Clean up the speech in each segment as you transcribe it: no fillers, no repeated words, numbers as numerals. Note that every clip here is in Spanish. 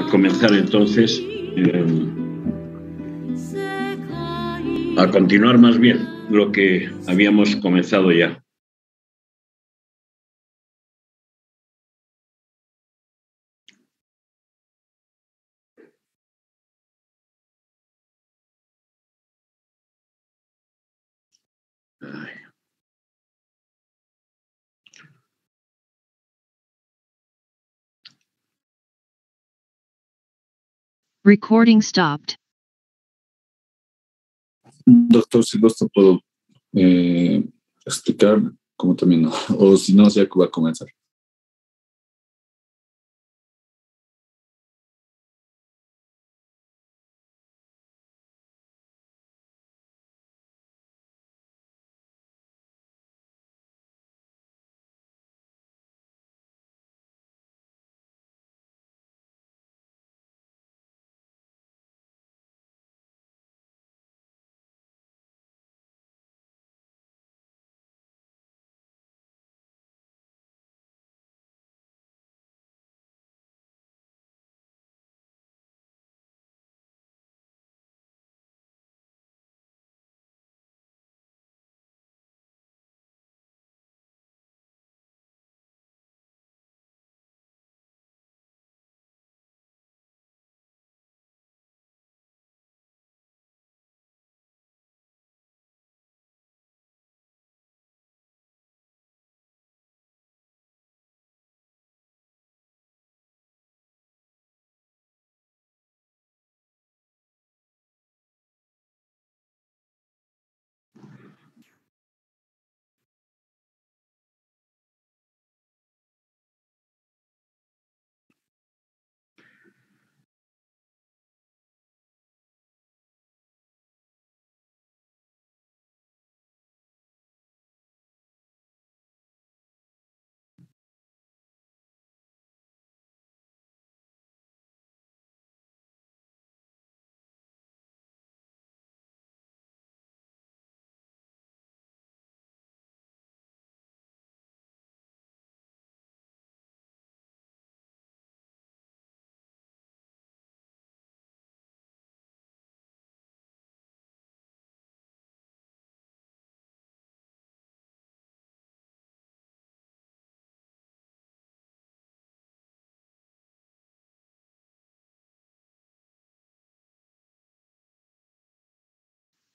comenzar entonces a continuar más bien lo que habíamos comenzado ya. Recording stopped. Doctor, si gusta puedo explicar cómo terminó, o si no, ya que va a comenzar.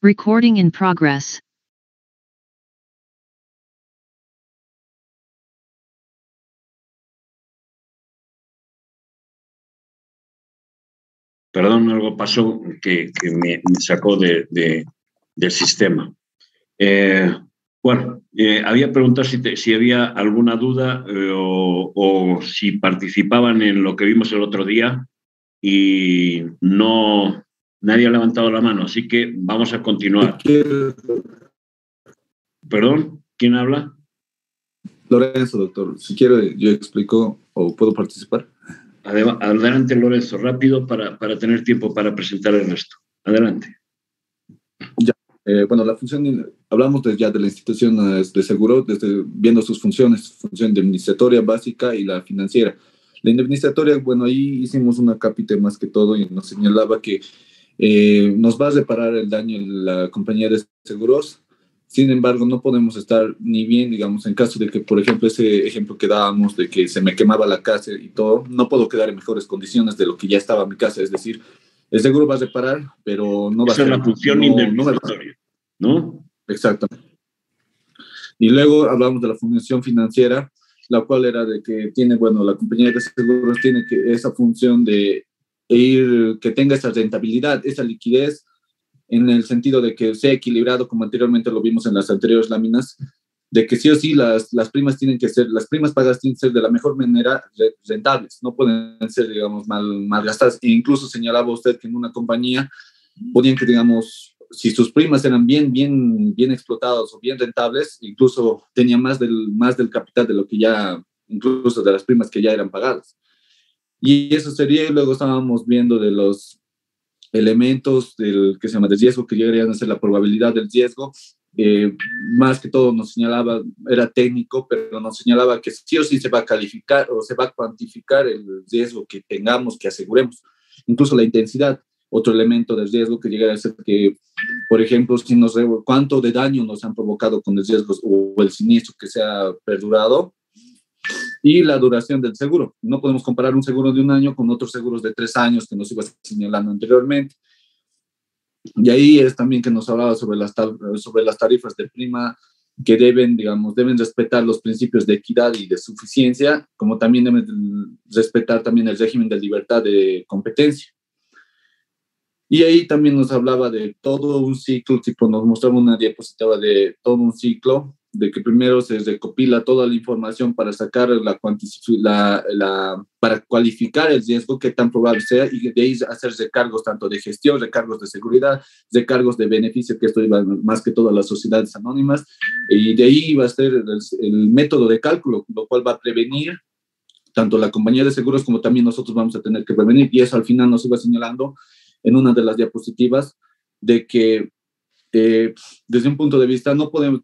Recording in progress. Perdón, algo pasó que me sacó del sistema. Había preguntado si había alguna duda o si participaban en lo que vimos el otro día y no, nadie ha levantado la mano, así que vamos a continuar. Perdón, ¿quién habla? Lorenzo, doctor. Si quiere, yo explico o puedo participar. Adelante, Lorenzo, rápido para tener tiempo para presentar el resto. Adelante. Ya. La función, hablamos ya de la institución de seguro, viendo sus funciones, función indemnizatoria básica y la financiera. La indemnizatoria, ahí hicimos una cápita más que todo y nos señalaba que nos va a reparar el daño en la compañía de seguros. Sin embargo, no podemos estar ni bien, digamos, en caso de que, por ejemplo, ese ejemplo que dábamos de que se me quemaba la casa y todo, no puedo quedar en mejores condiciones de lo que ya estaba mi casa. Es decir, el seguro va a reparar, pero no va a ser... Esa es la función indemnizatoria, ¿no? Exactamente. Y luego hablamos de la función financiera, la cual era de que tiene, la compañía de seguros tiene que esa función de que tenga esa rentabilidad, esa liquidez, en el sentido de que sea equilibrado, como anteriormente lo vimos en las anteriores láminas, de que sí o sí las primas las primas pagadas tienen que ser de la mejor manera rentables, no pueden ser, digamos, mal gastadas. E incluso señalaba usted que en una compañía podían que, digamos, si sus primas eran bien explotadas o bien rentables, incluso tenía más del capital de lo que ya, incluso de las primas que ya eran pagadas. Y eso sería, y luego estábamos viendo de los elementos del que se llama de riesgo, que llegarían a ser la probabilidad del riesgo, más que todo nos señalaba, era técnico, pero nos señalaba que sí o sí se va a calificar o se va a cuantificar el riesgo que tengamos, que aseguremos. Incluso la intensidad, otro elemento de riesgo que llega a ser que, por ejemplo, si cuánto de daño nos han provocado con el riesgo o el siniestro que se ha perdurado, y la duración del seguro. No podemos comparar un seguro de 1 año con otros seguros de 3 años que nos iba señalando anteriormente. Y ahí es también que nos hablaba sobre las tarifas de prima que deben respetar los principios de equidad y de suficiencia, como también deben respetar también el régimen de libertad de competencia. Y ahí también nos hablaba de todo un ciclo, tipo nos mostraba una diapositiva de todo un ciclo, de que primero se recopila toda la información para sacar para cualificar el riesgo, qué tan probable sea, y de ahí hacer recargos tanto de gestión, recargos de seguridad, recargos de beneficio, que esto iba más que todo a las sociedades anónimas, y de ahí va a ser el método de cálculo, lo cual va a prevenir tanto la compañía de seguros como también nosotros vamos a tener que prevenir, y eso al final nos iba señalando en una de las diapositivas de que desde un punto de vista no podemos,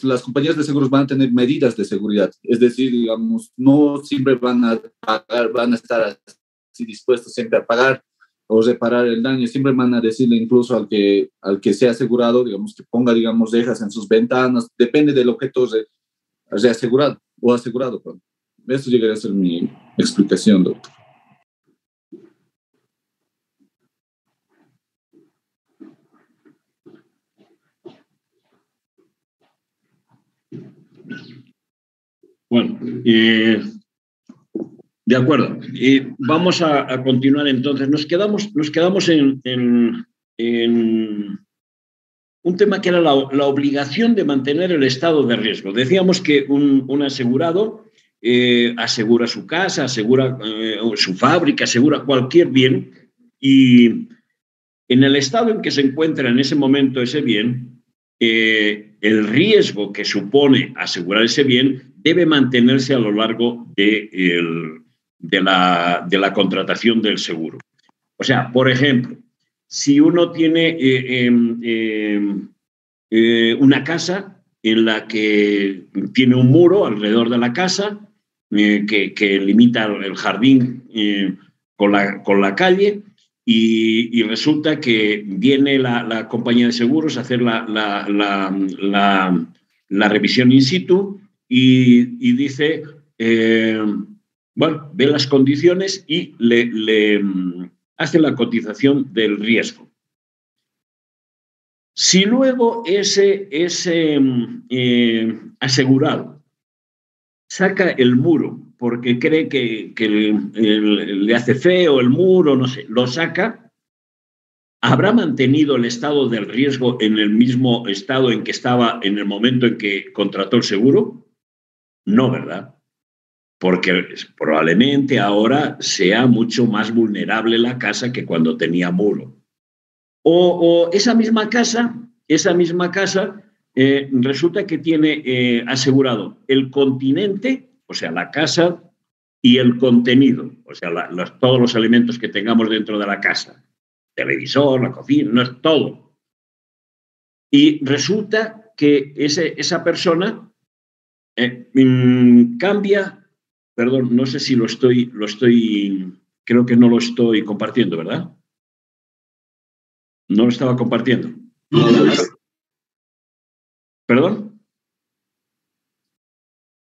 las compañías de seguros van a tener medidas de seguridad, es decir, no siempre van a pagar, van a estar así dispuestos siempre a pagar o reparar el daño, siempre van a decirle incluso al que sea asegurado, que ponga, rejas en sus ventanas, depende del objeto reasegurado o asegurado. Eso llegaría a ser mi explicación, doctor. Bueno, de acuerdo. Vamos a continuar entonces. Nos quedamos en un tema que era la obligación de mantener el estado de riesgo. Decíamos que un asegurado asegura su casa, asegura su fábrica, asegura cualquier bien, y en el estado en que se encuentra en ese momento ese bien, el riesgo que supone asegurar ese bien debe mantenerse a lo largo de la contratación del seguro. O sea, por ejemplo, si uno tiene una casa en la que tiene un muro alrededor de la casa que limita el jardín con la calle, y resulta que viene la compañía de seguros a hacer la revisión in situ y dice, ve las condiciones y le hace la cotización del riesgo. Si luego ese asegurado saca el muro porque cree que le hace feo el muro, no sé, lo saca, ¿habrá mantenido el estado del riesgo en el mismo estado en que estaba en el momento en que contrató el seguro? No, ¿verdad? Porque probablemente ahora sea mucho más vulnerable la casa que cuando tenía muro. O esa misma casa resulta que tiene asegurado el continente, o sea, la casa, y el contenido, o sea, todos los elementos que tengamos dentro de la casa. Televisor, la cocina, no es todo. Y resulta que esa persona cambia, perdón, no sé si creo que no lo estoy compartiendo, ¿verdad? No lo estaba compartiendo. ¿Perdón?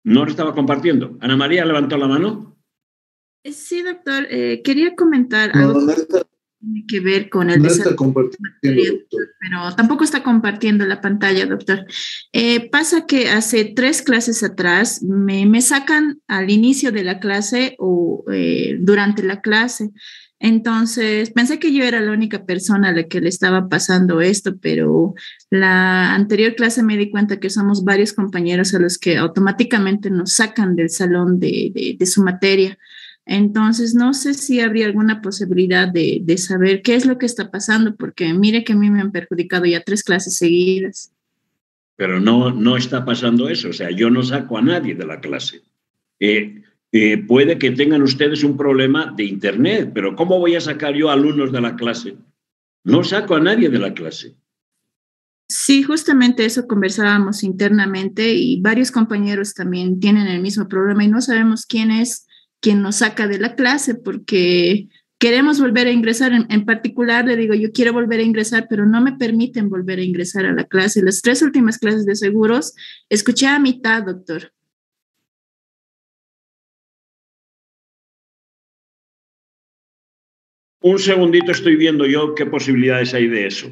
No lo estaba compartiendo. Ana María levantó la mano. Sí, doctor. Quería comentar algo que tiene que ver con el desarrollo, pero tampoco está compartiendo la pantalla, doctor. Pasa que hace 3 clases atrás me sacan al inicio de la clase o durante la clase. Entonces, pensé que yo era la única persona a la que le estaba pasando esto, pero la anterior clase me di cuenta que somos varios compañeros a los que automáticamente nos sacan del salón de su materia. Entonces, no sé si habría alguna posibilidad de saber qué es lo que está pasando, porque mire que a mí me han perjudicado ya 3 clases seguidas. Pero no está pasando eso, o sea, yo no saco a nadie de la clase. Puede que tengan ustedes un problema de internet, pero ¿cómo voy a sacar yo alumnos de la clase? No saco a nadie de la clase. Sí, justamente eso conversábamos internamente y varios compañeros también tienen el mismo problema y no sabemos quién es quien nos saca de la clase porque queremos volver a ingresar. En particular, le digo, yo quiero volver a ingresar, pero no me permiten volver a ingresar a la clase. Las 3 últimas clases de seguros, escuché a mitad, doctor. Un segundito, estoy viendo yo qué posibilidades hay de eso.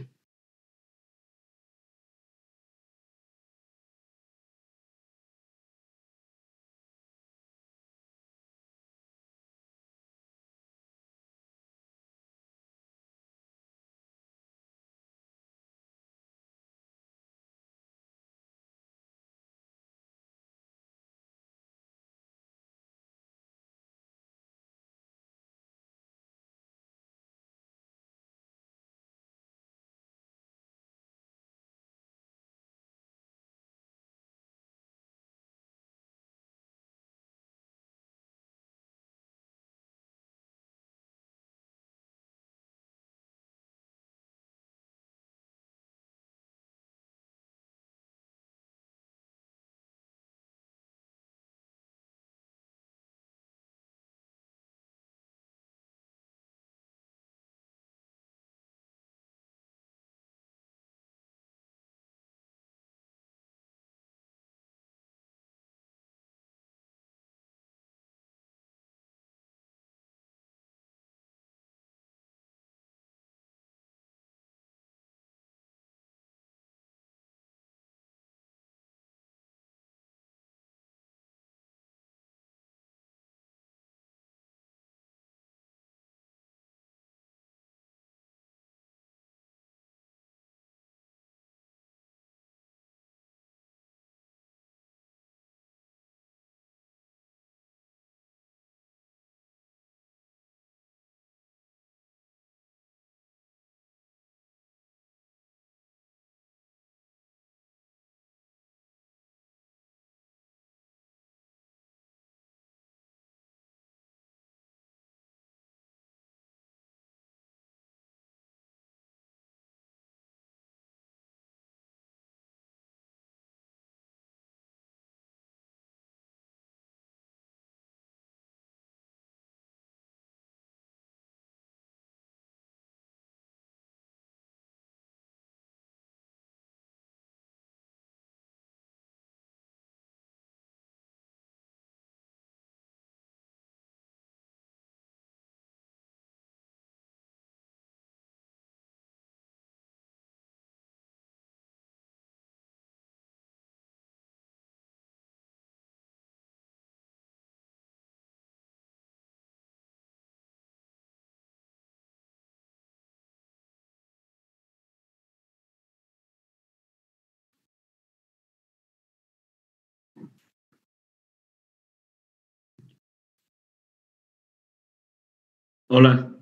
Hola.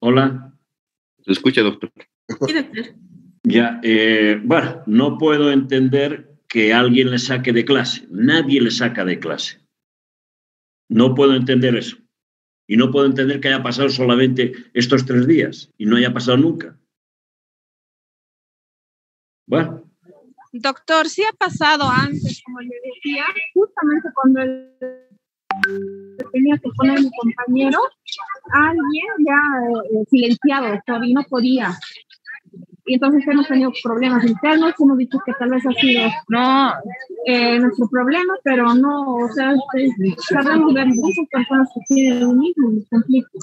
Hola. Se escucha, doctor. Sí, doctor. Ya, bueno, no puedo entender que alguien le saque de clase. Nadie le saca de clase. No puedo entender eso. Y no puedo entender que haya pasado solamente estos 3 días y no haya pasado nunca. Bueno. Doctor, sí ha pasado antes, como le decía, justamente cuando él tenía que poner a mi compañero, alguien ya silenciado, todavía no podía. Y entonces hemos tenido problemas internos, hemos dicho que tal vez ha sido nuestro problema, pero no, o sea, sabemos de muchas personas que tienen el mismo conflicto.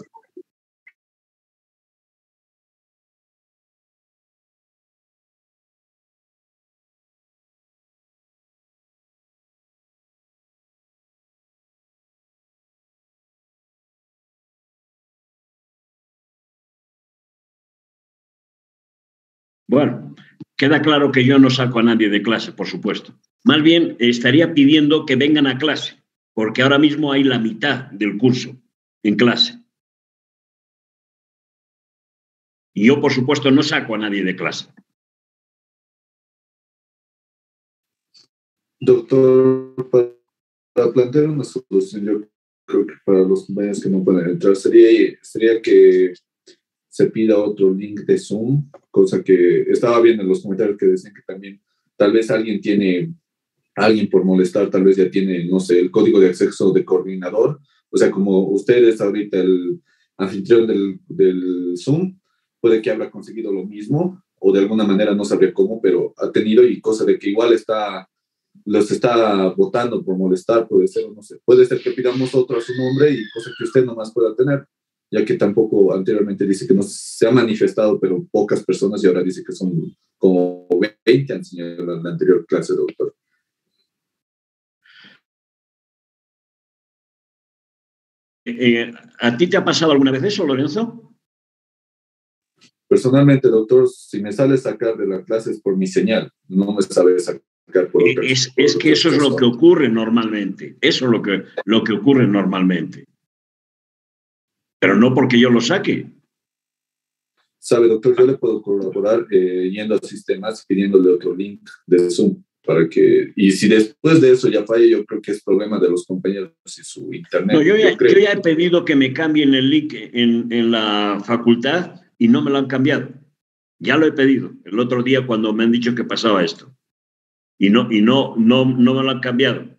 Bueno, queda claro que yo no saco a nadie de clase, por supuesto. Más bien estaría pidiendo que vengan a clase, porque ahora mismo hay la mitad del curso en clase. Y yo, por supuesto, no saco a nadie de clase. Doctor, para plantear una solución, yo creo que para los compañeros que no pueden entrar sería que se pida otro link de Zoom, cosa que estaba viendo en los comentarios que decían que también tal vez alguien por molestar, tal vez ya tiene, no sé, el código de acceso de coordinador. O sea, como usted es ahorita el anfitrión del Zoom, puede que habrá conseguido lo mismo, o de alguna manera no sabría cómo, pero ha tenido, y cosa de que igual los está votando por molestar, puede ser o no sé. Puede ser que pidamos otro a su nombre y cosa que usted nomás pueda tener, ya que tampoco anteriormente dice que no se ha manifestado, pero pocas personas, y ahora dice que son como 20, han enseñado en la anterior clase, doctor. ¿A ti te ha pasado alguna vez eso, Lorenzo? Personalmente, doctor, si me sale sacar de la clase es por mi señal, no me sabe sacar por otra. Es que eso es lo que ocurre normalmente, eso es lo que ocurre normalmente. Pero no porque yo lo saque. Sabe, doctor, yo le puedo colaborar yendo a sistemas, pidiéndole otro link de Zoom, para que, y si después de eso ya falla, yo creo que es problema de los compañeros y su internet. No, yo ya he pedido que me cambien el link en la facultad y no me lo han cambiado. Ya lo he pedido el otro día cuando me han dicho que pasaba esto. Y no me lo han cambiado.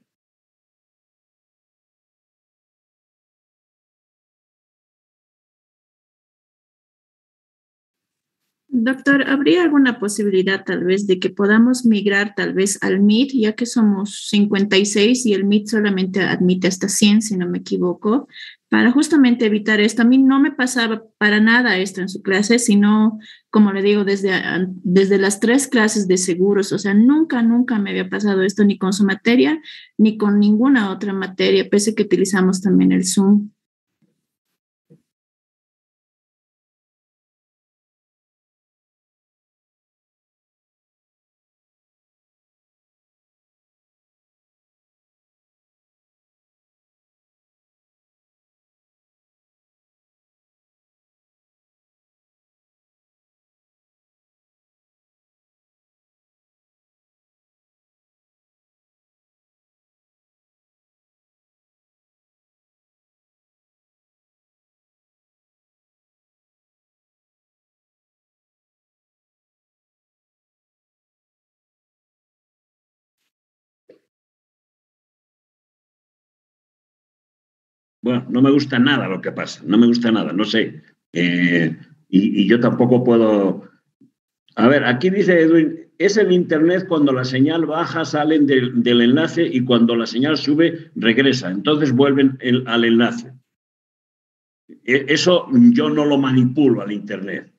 Doctor, ¿habría alguna posibilidad tal vez de que podamos migrar tal vez al Meet, ya que somos 56 y el Meet solamente admite hasta 100, si no me equivoco, para justamente evitar esto? A mí no me pasaba para nada esto en su clase, sino, como le digo, desde las 3 clases de seguros, o sea, nunca me había pasado esto ni con su materia, ni con ninguna otra materia, pese a que utilizamos también el Zoom. Bueno, no me gusta nada lo que pasa, no me gusta nada, no sé. Y yo tampoco puedo... A ver, aquí dice Edwin, es el Internet cuando la señal baja, salen del enlace y cuando la señal sube, regresa. Entonces vuelven al enlace. Eso yo no lo manipulo al Internet.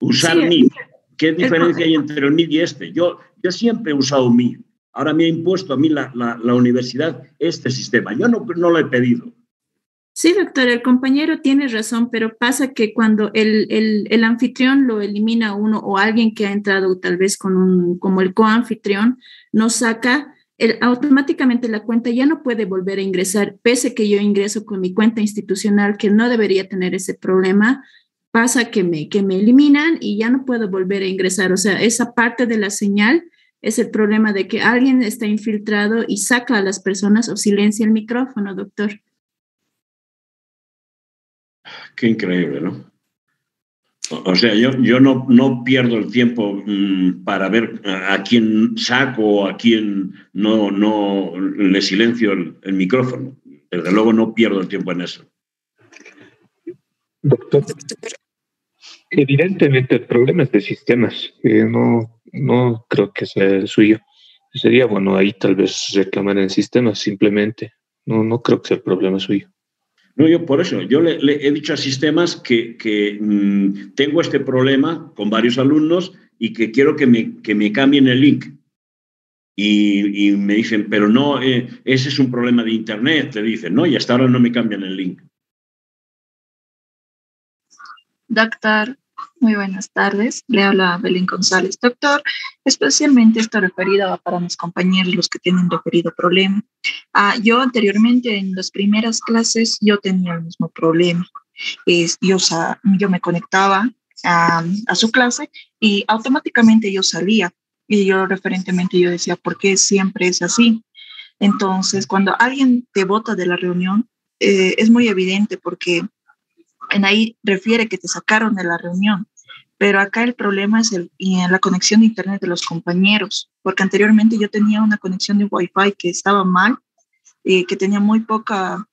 Usar Sí, Meet. ¿Qué diferencia hay entre el Meet y este? Yo siempre he usado Meet. Ahora me ha impuesto a mí la universidad este sistema. Yo no lo he pedido. Sí, doctor, el compañero tiene razón, pero pasa que cuando el anfitrión lo elimina a uno o alguien que ha entrado tal vez como el coanfitrión, nos saca, automáticamente la cuenta ya no puede volver a ingresar, pese que yo ingreso con mi cuenta institucional, que no debería tener ese problema. Pasa que me eliminan y ya no puedo volver a ingresar. O sea, esa parte de la señal es el problema de que alguien está infiltrado y saca a las personas o silencia el micrófono, doctor. Qué increíble, ¿no? O sea, yo no pierdo el tiempo para ver a quién saco o a quién no le silencio el micrófono. Desde luego no pierdo el tiempo en eso. Doctor, evidentemente el problema es de sistemas. No creo que sea el suyo. Sería bueno ahí tal vez reclamar en sistemas simplemente. No creo que sea el problema suyo. No, yo por eso, yo le he dicho a sistemas que tengo este problema con varios alumnos y que quiero que me cambien el link. Y me dicen, pero no, ese es un problema de internet, te dicen, ¿no? Y hasta ahora no me cambian el link. Doctor, muy buenas tardes. Le habla Belén González. Doctor, especialmente esto referido para mis compañeros, los que tienen referido problema. Yo anteriormente en las primeras clases yo tenía el mismo problema. Yo me conectaba a su clase y automáticamente yo salía. Y yo referentemente yo decía, ¿por qué siempre es así? Entonces, cuando alguien te bota de la reunión, es muy evidente porque en ahí refiere que te sacaron de la reunión. Pero acá el problema es la conexión de internet de los compañeros, porque anteriormente yo tenía una conexión de Wi-Fi que estaba mal, que tenía muy poca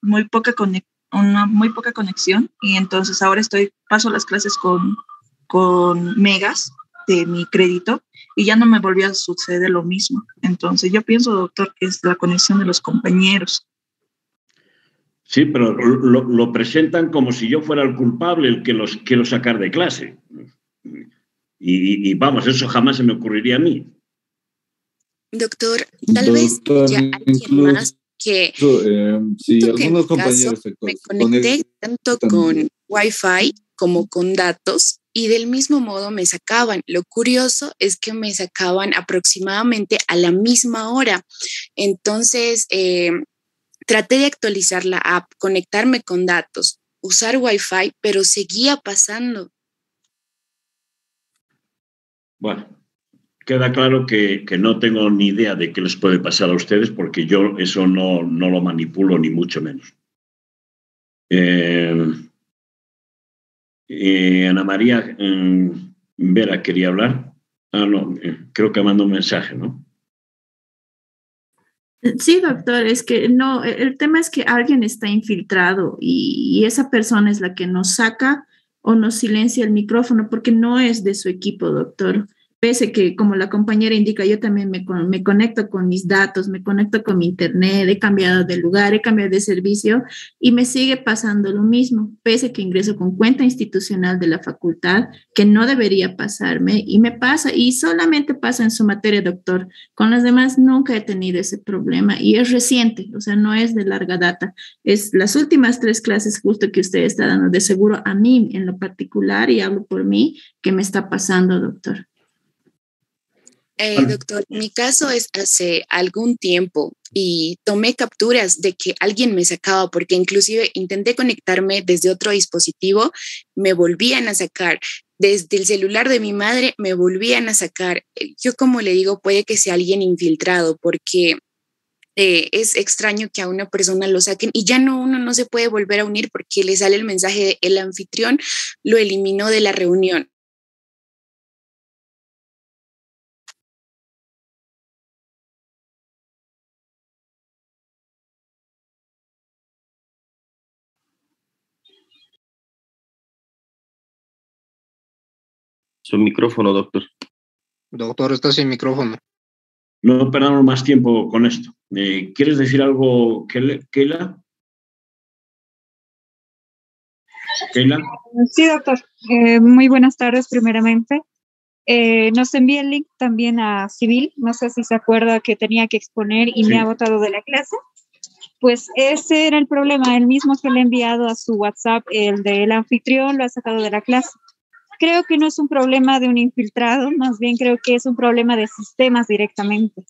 conexión, y entonces ahora paso las clases con megas de mi crédito y ya no me volvió a suceder lo mismo. Entonces yo pienso, doctor, que es la conexión de los compañeros. Sí, pero lo presentan como si yo fuera el culpable, el que los quiero sacar de clase. Y vamos, eso jamás se me ocurriría a mí. Doctor, tal vez ya alguien más que sí, algunos compañeros me conecté tanto con Wi-Fi como con datos y del mismo modo me sacaban. Lo curioso es que me sacaban aproximadamente a la misma hora. Entonces, traté de actualizar la app, conectarme con datos, usar Wi-Fi, pero seguía pasando. Bueno, queda claro que no tengo ni idea de qué les puede pasar a ustedes porque yo eso no lo manipulo ni mucho menos. Ana María Vera quería hablar. No, creo que mandó un mensaje, ¿no? Sí, doctor, es que no, el tema es que alguien está infiltrado y esa persona es la que nos saca o nos silencia el micrófono porque no es de su equipo, doctor. Pese que, como la compañera indica, yo también me conecto con mis datos, me conecto con mi internet, he cambiado de lugar, he cambiado de servicio y me sigue pasando lo mismo, pese que ingreso con cuenta institucional de la facultad, que no debería pasarme y me pasa y solamente pasa en su materia, doctor. Con las demás nunca he tenido ese problema y es reciente, o sea, no es de larga data. Es las últimas 3 clases justo que usted está dando, de seguro a mí en lo particular, y hablo por mí, que me está pasando, doctor. Doctor, mi caso es hace algún tiempo y tomé capturas de que alguien me sacaba porque inclusive intenté conectarme desde otro dispositivo, me volvían a sacar. Desde el celular de mi madre me volvían a sacar. Yo, como le digo, puede que sea alguien infiltrado porque es extraño que a una persona lo saquen y ya uno no se puede volver a unir porque le sale el mensaje de el anfitrión lo eliminó de la reunión. Su micrófono, doctor. Doctor, está sin micrófono. No perdamos más tiempo con esto. ¿Quieres decir algo, Keila? ¿Keila? Sí, doctor. Muy buenas tardes, primeramente. Nos envía el link también a Civil. No sé si se acuerda que tenía que exponer y sí, me ha botado de la clase. Pues ese era el problema. El mismo que le he enviado a su WhatsApp, el del anfitrión, lo ha sacado de la clase. Creo que no es un problema de un infiltrado, más bien creo que es un problema de sistemas directamente.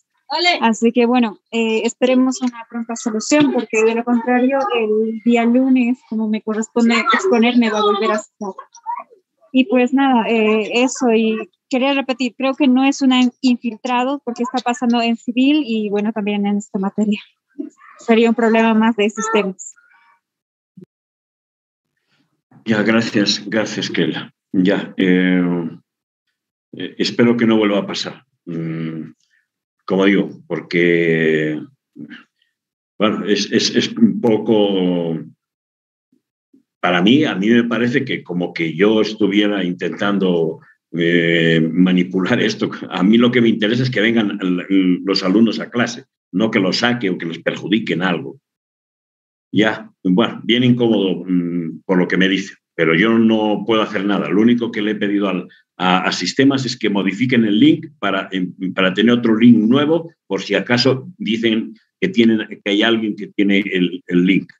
Así que bueno, esperemos una pronta solución, porque de lo contrario, el día lunes, como me corresponde exponer, me va a volver a sacar. Y pues nada, eso, y quería repetir, creo que no es un infiltrado, porque está pasando en Civil y bueno, también en esta materia. Sería un problema más de sistemas. Ya, gracias, Keila. Ya, espero que no vuelva a pasar, como digo, porque, bueno, es un poco, a mí me parece que como que yo estuviera intentando manipular esto. A mí lo que me interesa es que vengan los alumnos a clase, no que los saque o que les perjudiquen algo. Ya, bueno, bien incómodo por lo que me dice. Pero yo no puedo hacer nada. Lo único que le he pedido a sistemas es que modifiquen el link para tener otro link nuevo, por si acaso dicen que hay alguien que tiene el link.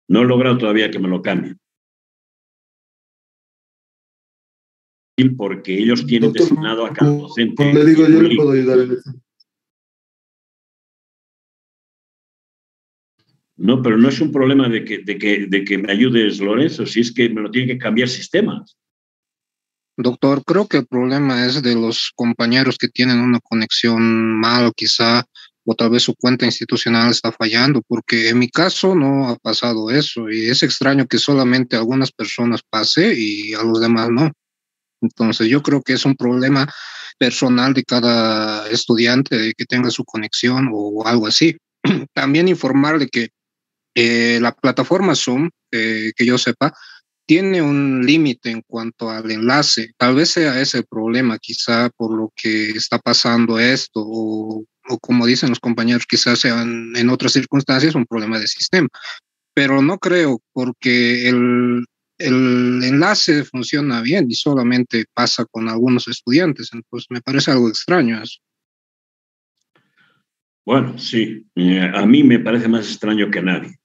No he logrado todavía que me lo cambien. Porque ellos tienen designado a cada docente. Le digo, yo le puedo ayudar en eso. No, pero no es un problema de que me ayudes, Lorenzo, si es que me lo tienen que cambiar sistemas. Doctor, creo que el problema es de los compañeros que tienen una conexión mal, quizá, o tal vez su cuenta institucional está fallando, porque en mi caso no ha pasado eso y es extraño que solamente a algunas personas pase y a los demás no. Entonces yo creo que es un problema personal de cada estudiante de que tenga su conexión o algo así. También informarle que la plataforma Zoom, que yo sepa, tiene un límite en cuanto al enlace. Tal vez sea ese el problema, quizá por lo que está pasando esto, o como dicen los compañeros, quizás sean en otras circunstancias un problema de sistema. Pero no creo, porque el enlace funciona bien y solamente pasa con algunos estudiantes. Entonces me parece algo extraño eso. Bueno, sí, a mí me parece más extraño que a nadie.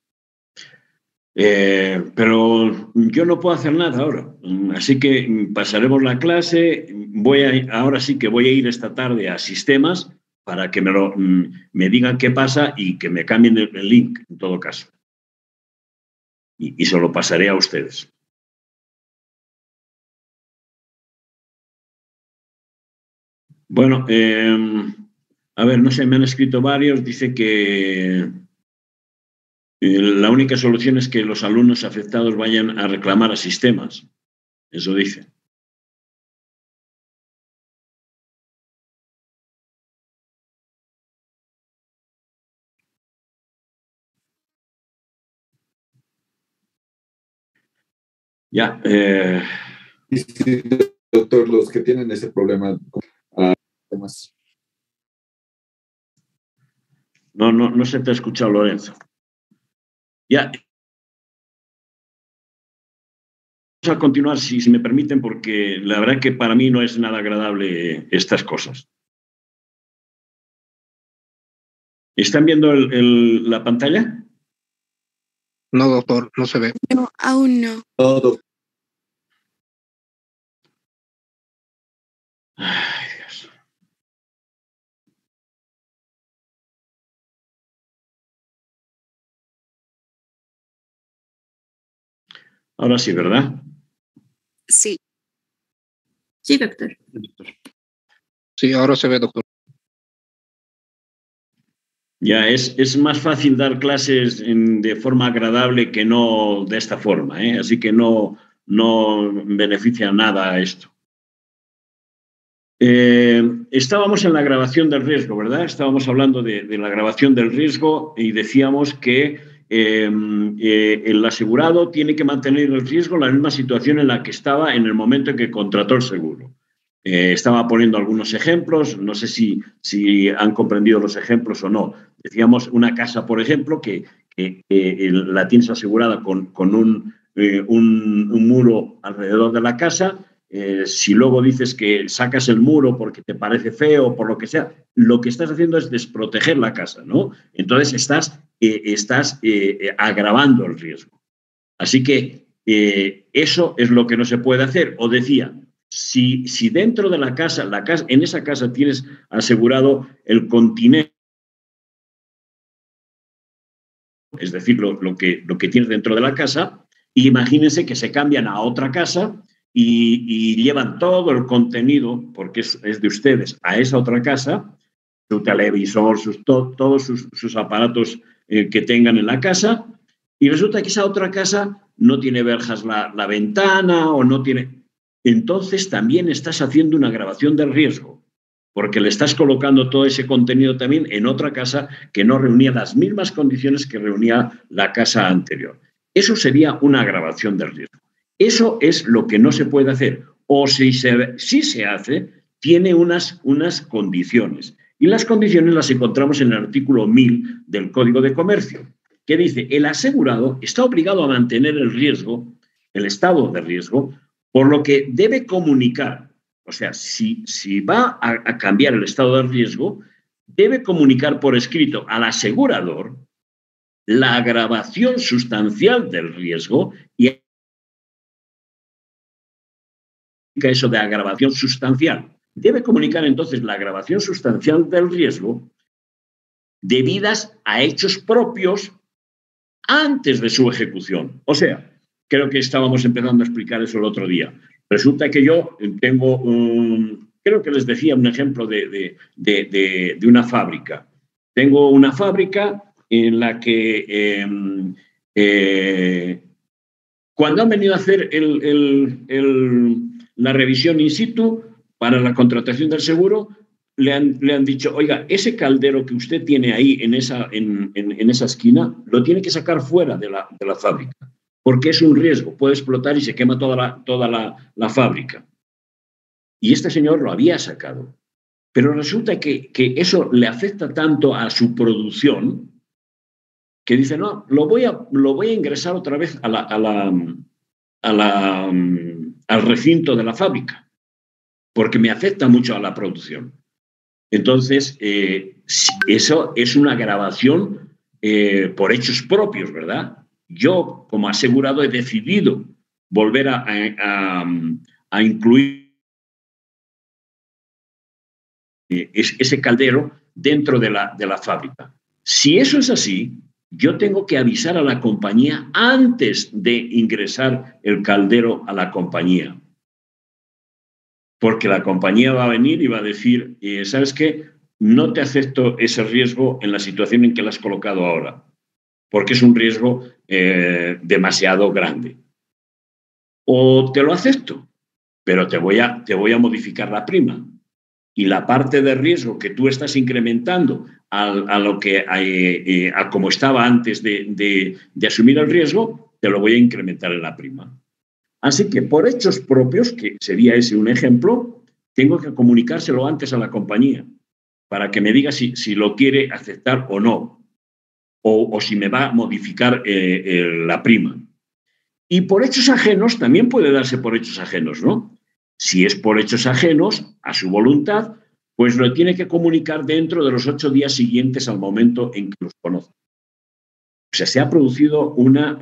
Pero yo no puedo hacer nada ahora, así que pasaremos la clase. Ahora sí que voy a ir esta tarde a sistemas para que me digan qué pasa y que me cambien el link, en todo caso. Y se lo pasaré a ustedes. Bueno, a ver, no sé, me han escrito varios. Dice que la única solución es que los alumnos afectados vayan a reclamar a sistemas. Eso dice. Ya. Sí, doctor, los que tienen ese problema. Temas. No se te ha escuchado, Lorenzo. Ya. Vamos a continuar, si me permiten, porque la verdad que para mí no es nada agradable estas cosas. ¿Están viendo la pantalla? No, doctor, no se ve. No, aún no. No, doctor. Ay, Dios. Ahora sí, ¿verdad? Sí. Sí, doctor. Sí, ahora se ve, doctor. Ya, es más fácil dar clases de forma agradable que no de esta forma, ¿eh? Así que no beneficia nada a esto. Estábamos en la grabación del riesgo, ¿verdad? Estábamos hablando de la grabación del riesgo y decíamos que el asegurado tiene que mantener el riesgo en la misma situación en la que estaba en el momento en que contrató el seguro. Estaba poniendo algunos ejemplos, no sé si han comprendido los ejemplos o no. Decíamos una casa, por ejemplo, que la tienes asegurada con un muro alrededor de la casa. Si luego dices que sacas el muro porque te parece feo, por lo que sea, lo que estás haciendo es desproteger la casa, ¿no? Entonces estás agravando el riesgo. Así que eso es lo que no se puede hacer. O decía, si dentro de la casa, en esa casa tienes asegurado el continente, es decir, lo que tienes dentro de la casa, imagínense que se cambian a otra casa y llevan todo el contenido, porque es de ustedes, a esa otra casa, su televisor, todos sus aparatos que tengan en la casa, y resulta que esa otra casa no tiene verjas la ventana o no tiene... Entonces también estás haciendo una agravación del riesgo, porque le estás colocando todo ese contenido también en otra casa que no reunía las mismas condiciones que reunía la casa anterior. Eso sería una agravación del riesgo. Eso es lo que no se puede hacer. O si se hace, tiene unas condiciones. Y las condiciones las encontramos en el artículo 1000 del Código de Comercio, que dice: el asegurado está obligado a mantener el riesgo, el estado de riesgo, por lo que debe comunicar. O sea, si va a cambiar el estado de riesgo, debe comunicar por escrito al asegurador la agravación sustancial del riesgo. Y eso de agravación sustancial. Debe comunicar entonces la agravación sustancial del riesgo debidas a hechos propios antes de su ejecución. O sea, creo que estábamos empezando a explicar eso el otro día. Resulta que yo tengo creo que les decía un ejemplo de una fábrica. tengo una fábrica en la que cuando han venido a hacer la revisión in situ para la contratación del seguro, le han dicho, oiga, ese caldero que usted tiene ahí en esa esquina, lo tiene que sacar fuera de la fábrica, porque es un riesgo, puede explotar y se quema toda la fábrica. Y este señor lo había sacado. Pero resulta que eso le afecta tanto a su producción que dice, no, lo voy a ingresar otra vez al recinto de la fábrica, porque me afecta mucho a la producción. Entonces, eso es una agravación por hechos propios, ¿verdad? Yo, como asegurado, he decidido volver a incluir ese caldero dentro de la fábrica. Si eso es así, yo tengo que avisar a la compañía antes de ingresar el caldero a la compañía. Porque la compañía va a venir y va a decir, ¿sabes qué? No te acepto ese riesgo en la situación en que lo has colocado ahora, porque es un riesgo demasiado grande. O te lo acepto, pero te voy a modificar la prima. Y la parte de riesgo que tú estás incrementando a como estaba antes de asumir el riesgo, te lo voy a incrementar en la prima. Así que por hechos propios, que sería ese un ejemplo, tengo que comunicárselo antes a la compañía para que me diga si lo quiere aceptar o no, o si me va a modificar la prima. Y por hechos ajenos, también puede darse por hechos ajenos, ¿no? Si es por hechos ajenos, a su voluntad, pues lo tiene que comunicar dentro de los 8 días siguientes al momento en que los conoce. O sea, se ha producido una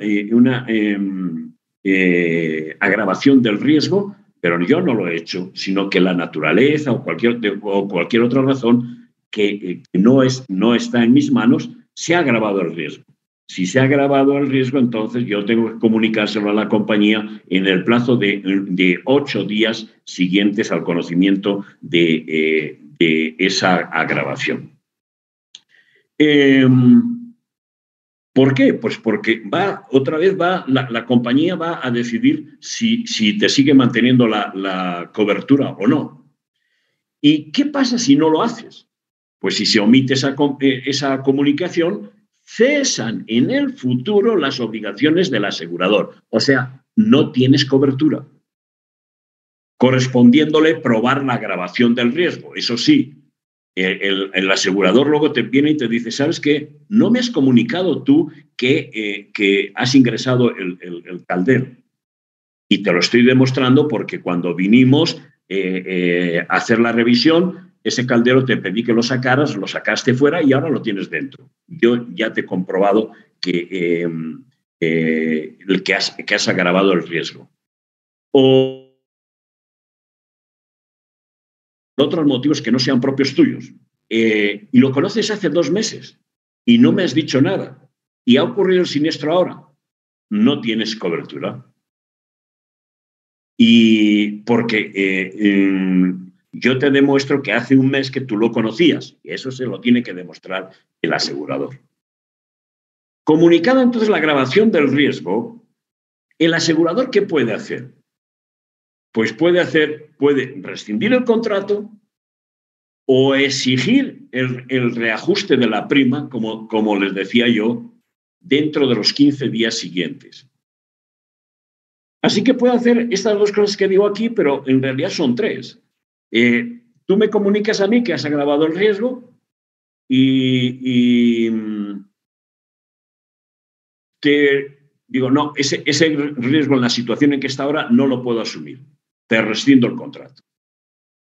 agravación del riesgo, pero yo no lo he hecho, sino que la naturaleza o cualquier otra razón que no está en mis manos, se ha agravado el riesgo. Si se ha agravado el riesgo, entonces yo tengo que comunicárselo a la compañía en el plazo de 8 días siguientes al conocimiento de esa agravación. ¿Por qué? Pues porque la compañía va a decidir si te sigue manteniendo la cobertura o no. ¿Y qué pasa si no lo haces? Pues si se omite esa comunicación, cesan en el futuro las obligaciones del asegurador. O sea, no tienes cobertura. Correspondiéndole probar la agravación del riesgo. Eso sí, el asegurador luego te viene y te dice, ¿sabes qué? No me has comunicado tú que has ingresado el caldero. Y te lo estoy demostrando porque cuando vinimos a hacer la revisión, ese caldero te pedí que lo sacaras, lo sacaste fuera y ahora lo tienes dentro. Yo ya te he comprobado que has agravado el riesgo. O otros motivos que no sean propios tuyos. Y lo conoces hace 2 meses y no me has dicho nada. Y ha ocurrido el siniestro ahora. No tienes cobertura. Y porque yo te demuestro que hace 1 mes que tú lo conocías. Y eso se lo tiene que demostrar el asegurador. Comunicada entonces la agravación del riesgo, ¿el asegurador qué puede hacer? Pues puede rescindir el contrato o exigir el reajuste de la prima, como les decía yo, dentro de los 15 días siguientes. Así que puede hacer estas 2 cosas que digo aquí, pero en realidad son 3. Tú me comunicas a mí que has agravado el riesgo y te digo, no, ese riesgo en la situación en que está ahora no lo puedo asumir. Te rescindo el contrato.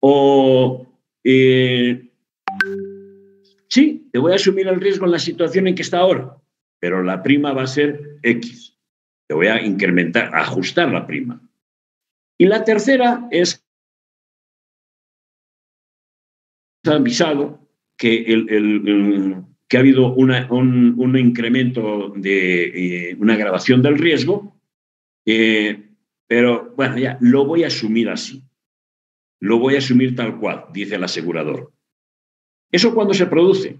O, sí, te voy a asumir el riesgo en la situación en que está ahora, pero la prima va a ser X. Te voy a incrementar, ajustar la prima. Y la tercera es avisado que que ha habido un incremento de una agravación del riesgo, pero bueno, ya lo voy a asumir así. Lo voy a asumir tal cual, dice el asegurador. ¿Eso cuándo se produce?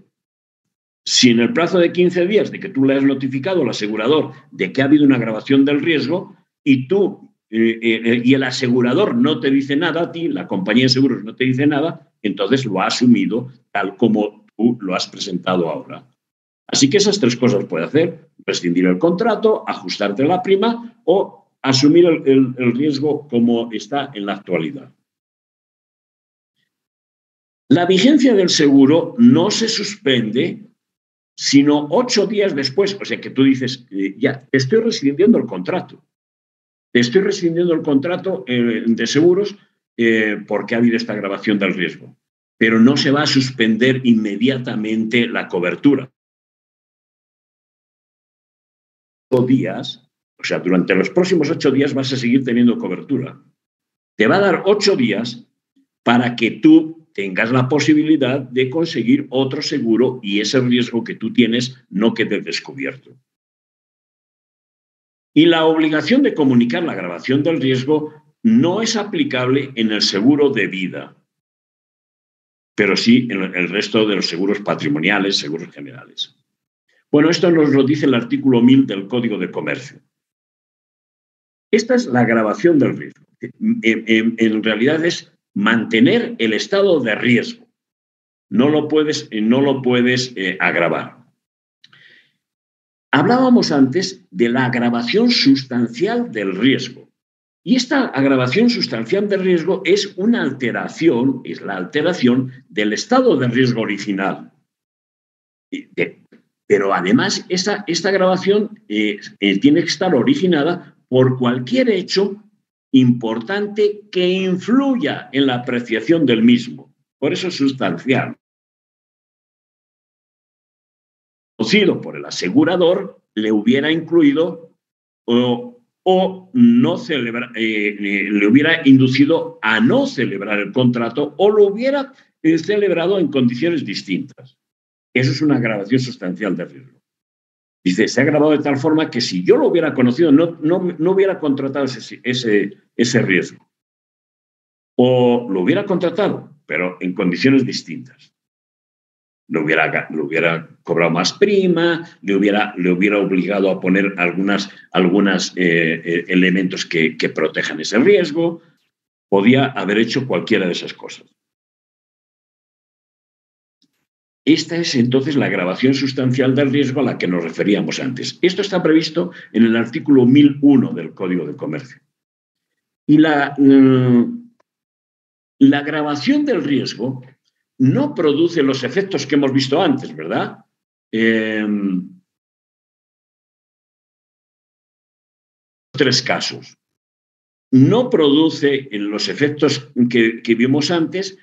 Si en el plazo de 15 días de que tú le has notificado al asegurador de que ha habido una agravación del riesgo y tú y el asegurador no te dice nada a ti, la compañía de seguros no te dice nada, entonces lo ha asumido tal como tú lo has presentado ahora. Así que esas 3 cosas puede hacer: rescindir el contrato, ajustarte la prima o asumir el riesgo como está en la actualidad. La vigencia del seguro no se suspende sino 8 días después. O sea que tú dices, ya, te estoy rescindiendo el contrato. Te estoy rescindiendo el contrato de seguros porque ha habido esta agravación del riesgo. Pero no se va a suspender inmediatamente la cobertura. Días, o sea, durante los próximos 8 días vas a seguir teniendo cobertura. Te va a dar 8 días para que tú tengas la posibilidad de conseguir otro seguro y ese riesgo que tú tienes no quede descubierto. Y la obligación de comunicar la agravación del riesgo no es aplicable en el seguro de vida, pero sí en el resto de los seguros patrimoniales, seguros generales. Bueno, esto nos lo dice el artículo 1000 del Código de Comercio. Esta es la agravación del riesgo. En realidad es mantener el estado de riesgo. No lo puedes agravar. Hablábamos antes de la agravación sustancial del riesgo. Y esta agravación sustancial del riesgo es una alteración, es la alteración del estado de riesgo original. Pero además, esta agravación tiene que estar originada por cualquier hecho importante que influya en la apreciación del mismo. Por eso es sustancial. Conocido por el asegurador, le hubiera incluido o no le hubiera inducido a no celebrar el contrato o lo hubiera celebrado en condiciones distintas. Eso es una agravación sustancial del riesgo. Dice, se ha agravado de tal forma que si yo lo hubiera conocido, no hubiera contratado ese riesgo. O lo hubiera contratado, pero en condiciones distintas. Le hubiera cobrado más prima, le hubiera obligado a poner algunos elementos que protejan ese riesgo. Podía haber hecho cualquiera de esas cosas. Esta es entonces la agravación sustancial del riesgo a la que nos referíamos antes. Esto está previsto en el artículo 1001 del Código de Comercio. Y la agravación del riesgo no produce los efectos que hemos visto antes, ¿verdad? 3 casos. No produce los efectos que vimos antes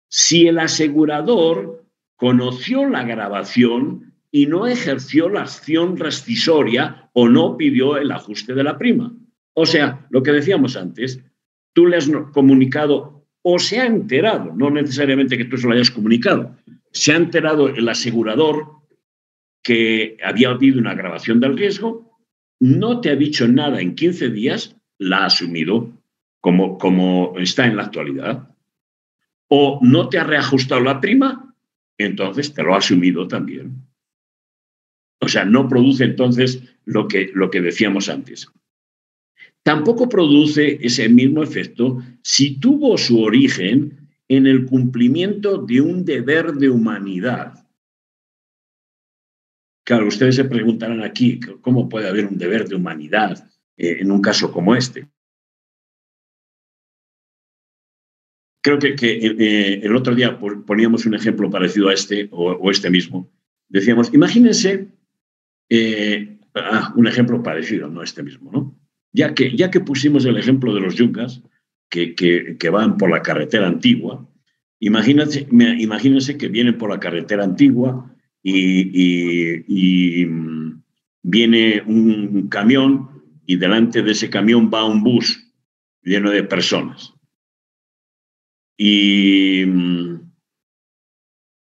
si el asegurador conoció la agravación y no ejerció la acción rescisoria o no pidió el ajuste de la prima. O sea, lo que decíamos antes, tú le has comunicado o se ha enterado, no necesariamente que tú se lo hayas comunicado, se ha enterado el asegurador que había habido una agravación del riesgo, no te ha dicho nada en 15 días, la ha asumido como está en la actualidad, o no te ha reajustado la prima, entonces te lo ha asumido también. O sea, no produce entonces lo que decíamos antes. Tampoco produce ese mismo efecto si tuvo su origen en el cumplimiento de un deber de humanidad. Claro, ustedes se preguntarán aquí, ¿cómo puede haber un deber de humanidad en un caso como este? Creo que el otro día poníamos un ejemplo parecido a este o este mismo. Decíamos, imagínense un ejemplo parecido, no este mismo, ¿no? Ya que pusimos el ejemplo de los yungas que van por la carretera antigua, imagínense que vienen por la carretera antigua y viene un camión y delante de ese camión va un bus lleno de personas. Y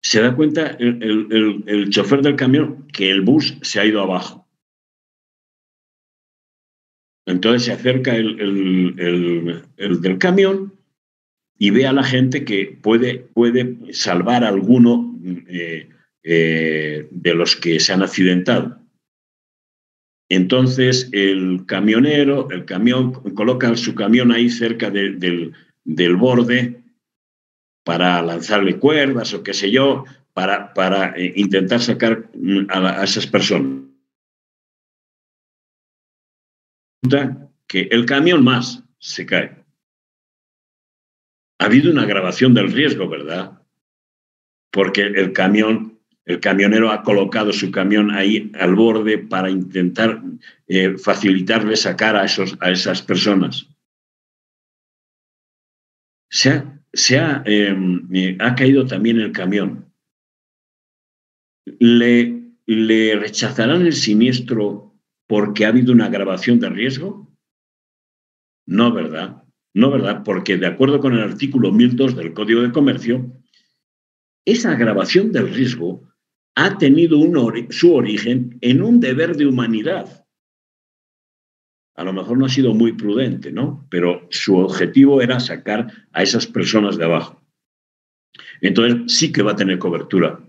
se da cuenta el chofer del camión que el bus se ha ido abajo. Entonces se acerca el del camión y ve a la gente que puede salvar a alguno de los que se han accidentado. Entonces, el camión coloca su camión ahí cerca del borde para lanzarle cuerdas o qué sé yo, para intentar sacar a esas personas. Que el camión más se cae. Ha habido una agravación del riesgo, ¿verdad? Porque el camionero ha colocado su camión ahí al borde para intentar facilitarle sacar a esas personas. Ha caído también el camión. ¿Le rechazarán el siniestro porque ha habido una agravación de riesgo? No, ¿verdad? No, ¿verdad? Porque de acuerdo con el artículo 1002 del Código de Comercio, esa agravación del riesgo ha tenido su origen en un deber de humanidad. A lo mejor no ha sido muy prudente, ¿no? Pero su objetivo era sacar a esas personas de abajo. Entonces sí que va a tener cobertura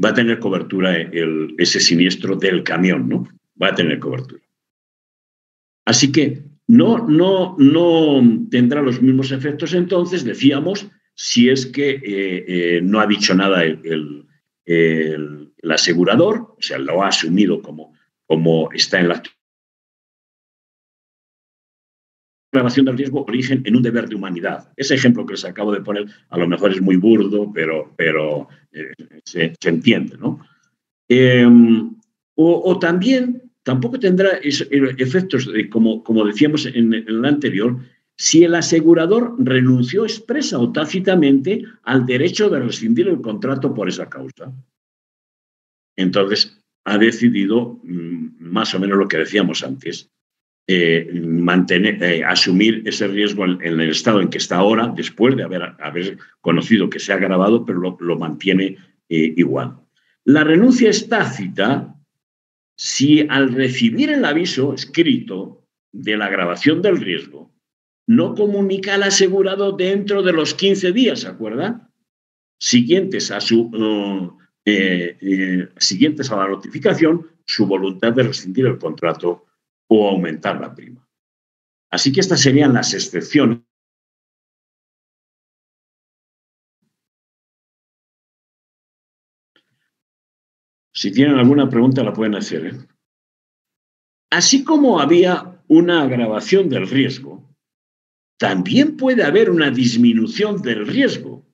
va a tener cobertura ese siniestro del camión, ¿no? Va a tener cobertura. Así que no tendrá los mismos efectos entonces, decíamos, si es que no ha dicho nada el asegurador, o sea, lo ha asumido como está en la agravación del riesgo, origen en un deber de humanidad. Ese ejemplo que les acabo de poner a lo mejor es muy burdo, pero se entiende, ¿no? O también tampoco tendrá efectos, como decíamos en el anterior, si el asegurador renunció expresa o tácitamente al derecho de rescindir el contrato por esa causa. Entonces, ha decidido más o menos lo que decíamos antes, asumir ese riesgo en el estado en que está ahora, después de haber conocido que se ha agravado, pero lo mantiene igual. La renuncia es tácita si al recibir el aviso escrito de la agravación del riesgo no comunica al asegurado dentro de los 15 días, ¿se acuerda? Siguientes a la notificación, su voluntad de rescindir el contrato o aumentar la prima. Así que estas serían las excepciones. Si tienen alguna pregunta la pueden hacer, ¿eh? Así como había una agravación del riesgo, también puede haber una disminución del riesgo.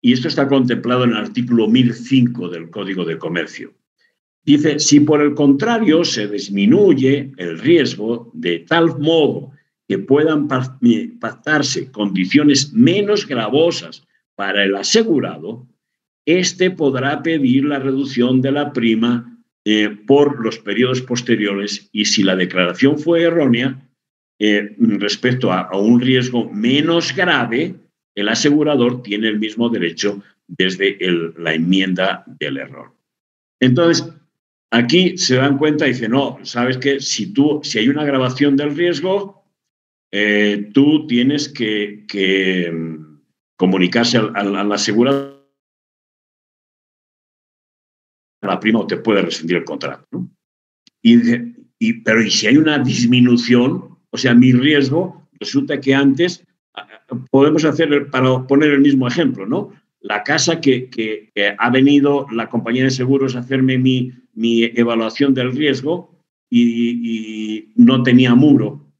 Y esto está contemplado en el artículo 1005 del Código de Comercio. Dice, si por el contrario se disminuye el riesgo de tal modo que puedan pactarse condiciones menos gravosas para el asegurado, éste podrá pedir la reducción de la prima por los periodos posteriores y si la declaración fue errónea respecto a un riesgo menos grave, el asegurador tiene el mismo derecho desde la enmienda del error. Entonces, aquí se dan cuenta y dicen, no, ¿sabes qué? Si hay una agravación del riesgo, tú tienes que comunicarse al asegurador la prima o te puede rescindir el contrato, ¿no? Pero ¿y si hay una disminución? O sea, mi riesgo, resulta que antes, podemos hacer, para poner el mismo ejemplo, ¿no? La casa que ha venido la compañía de seguros a hacerme mi evaluación del riesgo y no tenía muro.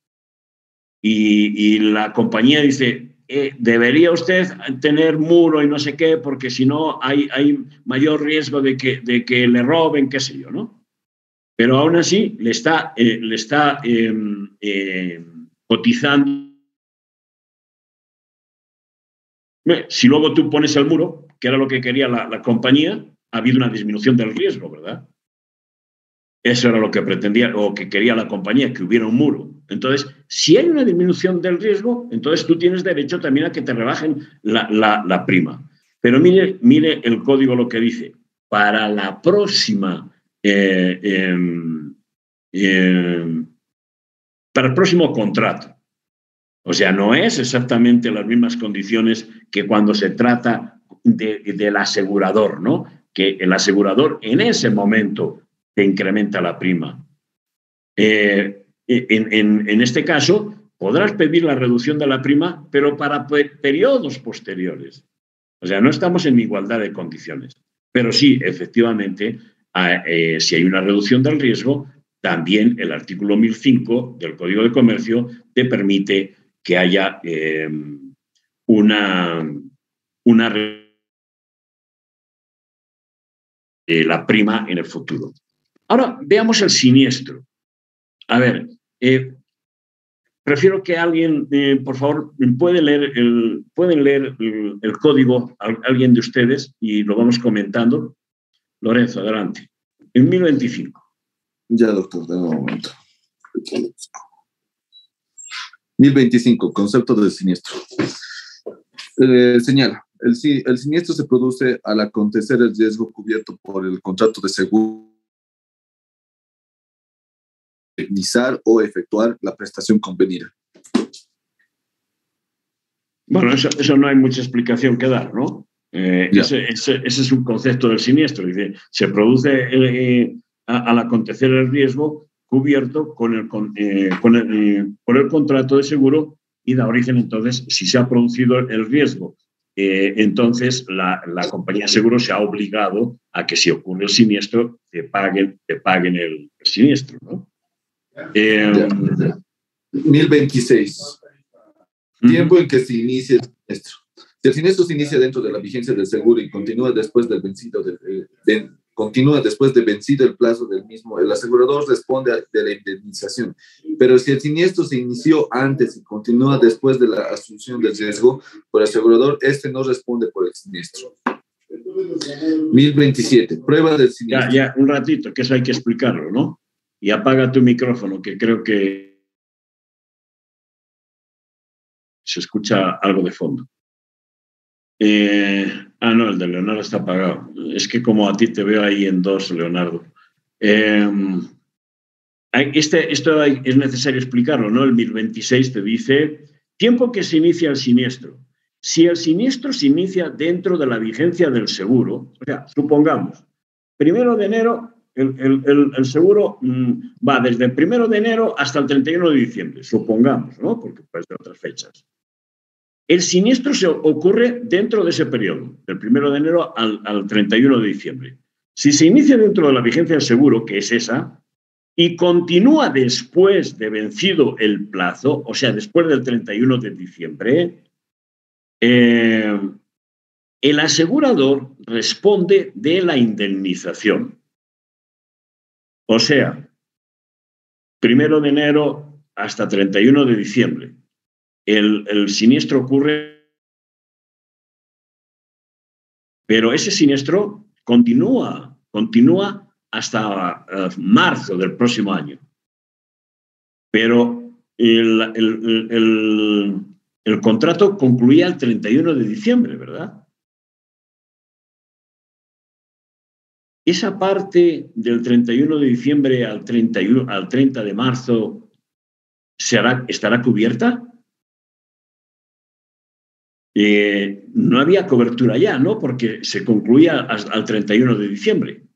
Y la compañía dice, debería usted tener muro y no sé qué, porque si no hay mayor riesgo de que le roben, qué sé yo, ¿no? Pero aún así le está cotizando. Si luego tú pones el muro, que era lo que quería la compañía, ha habido una disminución del riesgo, ¿verdad? Eso era lo que pretendía o que quería la compañía, que hubiera un muro. Entonces, si hay una disminución del riesgo, entonces tú tienes derecho también a que te rebajen la prima. Pero mire el código lo que dice. Para la próxima, para el próximo contrato. O sea, no es exactamente las mismas condiciones que cuando se trata del asegurador, ¿no? Que el asegurador en ese momento te incrementa la prima. En este caso, podrás pedir la reducción de la prima, pero para periodos posteriores. O sea, no estamos en igualdad de condiciones. Pero sí, efectivamente, si hay una reducción del riesgo, también el artículo 1005 del Código de Comercio te permite que haya la prima en el futuro. Ahora, veamos el siniestro. A ver, prefiero que alguien, por favor, pueden leer el código, alguien de ustedes, y lo vamos comentando. Lorenzo, adelante. En 1025. Ya, doctor, de un momento. 1025, concepto del siniestro. Señala, el siniestro se produce al acontecer el riesgo cubierto por el contrato de seguro, indemnizar o efectuar la prestación convenida. Bueno, eso no hay mucha explicación que dar, ¿no? Ese es un concepto del siniestro. Dice, se produce al acontecer el riesgo cubierto con el contrato de seguro y da origen, entonces, si se ha producido el riesgo, entonces la compañía de seguro se ha obligado a que si ocurre el siniestro, te paguen el siniestro, ¿no? 1026. Tiempo en que se inicia el siniestro. Si el siniestro se inicia dentro de la vigencia del seguro y continúa después de vencido el plazo del mismo, el asegurador responde de la indemnización. Pero si el siniestro se inició antes y continúa después de la asunción del riesgo por el asegurador, no responde por el siniestro. 1027. Prueba del siniestro. Ya, un ratito, que eso hay que explicarlo, ¿no? Y apaga tu micrófono, que creo que se escucha algo de fondo. No, el de Leonardo está apagado. Es que como a ti te veo ahí en dos, Leonardo. Esto es necesario explicarlo, ¿no? El 1026 te dice, tiempo que se inicia el siniestro. Si el siniestro se inicia dentro de la vigencia del seguro, o sea, supongamos, 1 de enero, el seguro va desde el 1 de enero hasta el 31 de diciembre, supongamos, ¿no? Porque puede ser otras fechas. El siniestro se ocurre dentro de ese periodo, del 1 de enero al 31 de diciembre. Si se inicia dentro de la vigencia del seguro, que es esa, y continúa después de vencido el plazo, o sea, después del 31 de diciembre, el asegurador responde de la indemnización. O sea, 1 de enero hasta 31 de diciembre. El siniestro ocurre, pero ese siniestro continúa hasta marzo del próximo año. Pero el contrato concluía el 31 de diciembre, ¿verdad? Esa parte del 31 de diciembre al 30 de marzo ¿estará cubierta? No había cobertura ya, ¿no? Porque se concluía al 31 de diciembre.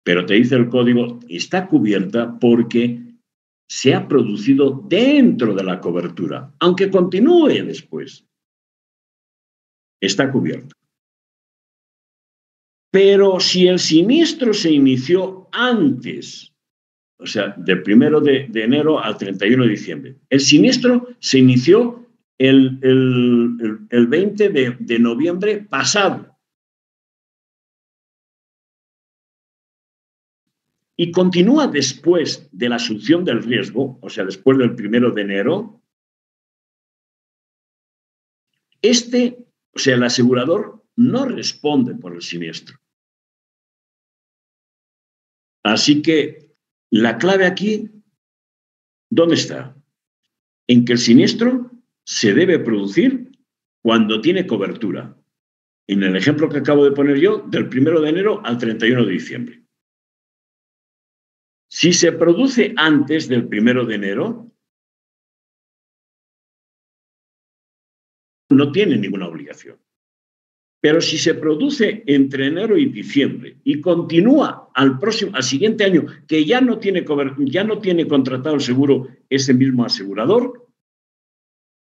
Pero te dice el código, está cubierta porque se ha producido dentro de la cobertura, aunque continúe después. Está cubierta. Pero si el siniestro se inició antes, o sea, del 1 de enero al 31 de diciembre, el siniestro se inició el 20 de noviembre pasado. Y continúa después de la asunción del riesgo, o sea, después del 1 de enero, o sea, el asegurador no responde por el siniestro. Así que la clave aquí, ¿dónde está? En que el siniestro se debe producir cuando tiene cobertura. En el ejemplo que acabo de poner yo, del 1 de enero al 31 de diciembre. Si se produce antes del 1 de enero, no tiene ninguna obligación. Pero si se produce entre enero y diciembre y continúa al siguiente año, que ya no tiene contratado el seguro ese mismo asegurador,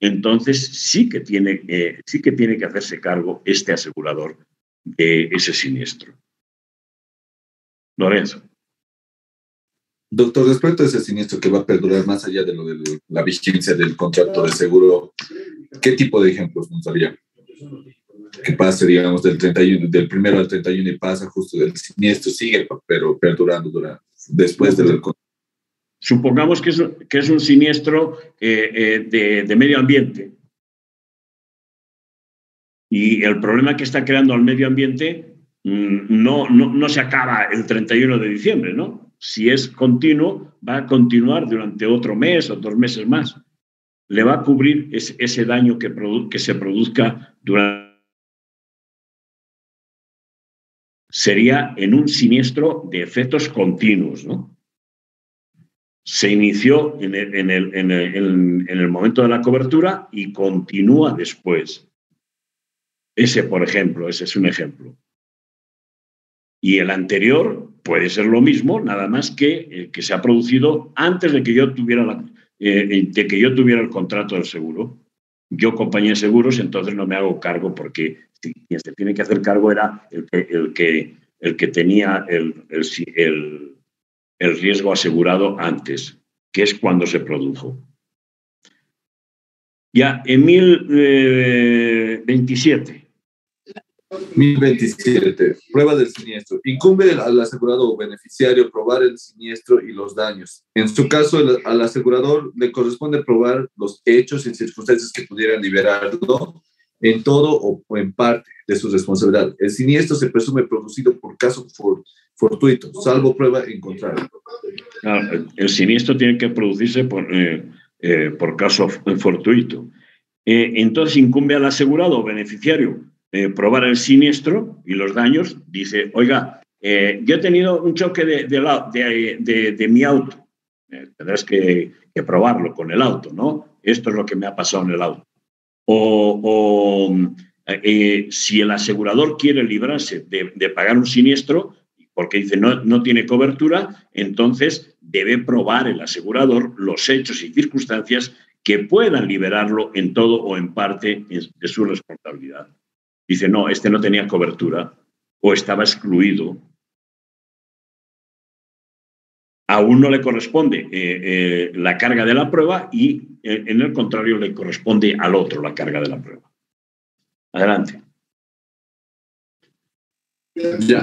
entonces sí que tiene que hacerse cargo este asegurador de ese siniestro. Lorenzo. Doctor, respecto a ese siniestro que va a perdurar más allá de lo de la vigencia del contrato de seguro, ¿qué tipo de ejemplos nos daría? Que pase, digamos, del 1 al 31 y pasa justo del siniestro, sigue, pero perdurando después del contrato. Supongamos que es un siniestro de medio ambiente. Y el problema que está creando al medio ambiente no se acaba el 31 de diciembre, ¿no? Si es continuo, va a continuar durante otro mes o 2 meses más. Le va a cubrir ese daño que se produzca durante... Sería en un siniestro de efectos continuos, ¿no? Se inició en el momento de la cobertura y continúa después. Ese, por ejemplo, ese es un ejemplo. Y el anterior puede ser lo mismo, nada más que se ha producido antes de que yo tuviera el contrato del seguro. Yo, compañía de seguros, entonces no me hago cargo porque quien se tiene que hacer cargo era el que tenía el riesgo asegurado antes, que es cuando se produjo. Ya, en 1027. 1027. Prueba del siniestro. Incumbe al asegurado o beneficiario probar el siniestro y los daños. En su caso, al asegurador le corresponde probar los hechos y circunstancias que pudieran liberarlo en todo o en parte de su responsabilidad. El siniestro se presume producido por caso fortuito, salvo prueba en contrario. Claro, el siniestro tiene que producirse por caso fortuito. Entonces incumbe al asegurado o beneficiario probar el siniestro y los daños. Dice, oiga, yo he tenido un choque de mi auto. Tendrás que probarlo con el auto, ¿no? Esto es lo que me ha pasado en el auto. Si el asegurador quiere librarse de pagar un siniestro, porque dice no tiene cobertura, entonces debe probar el asegurador los hechos y circunstancias que puedan liberarlo en todo o en parte de su responsabilidad. Dice, no, este no tenía cobertura o estaba excluido. Aún no le corresponde la carga de la prueba y, en el contrario, le corresponde al otro la carga de la prueba. Adelante. Ya.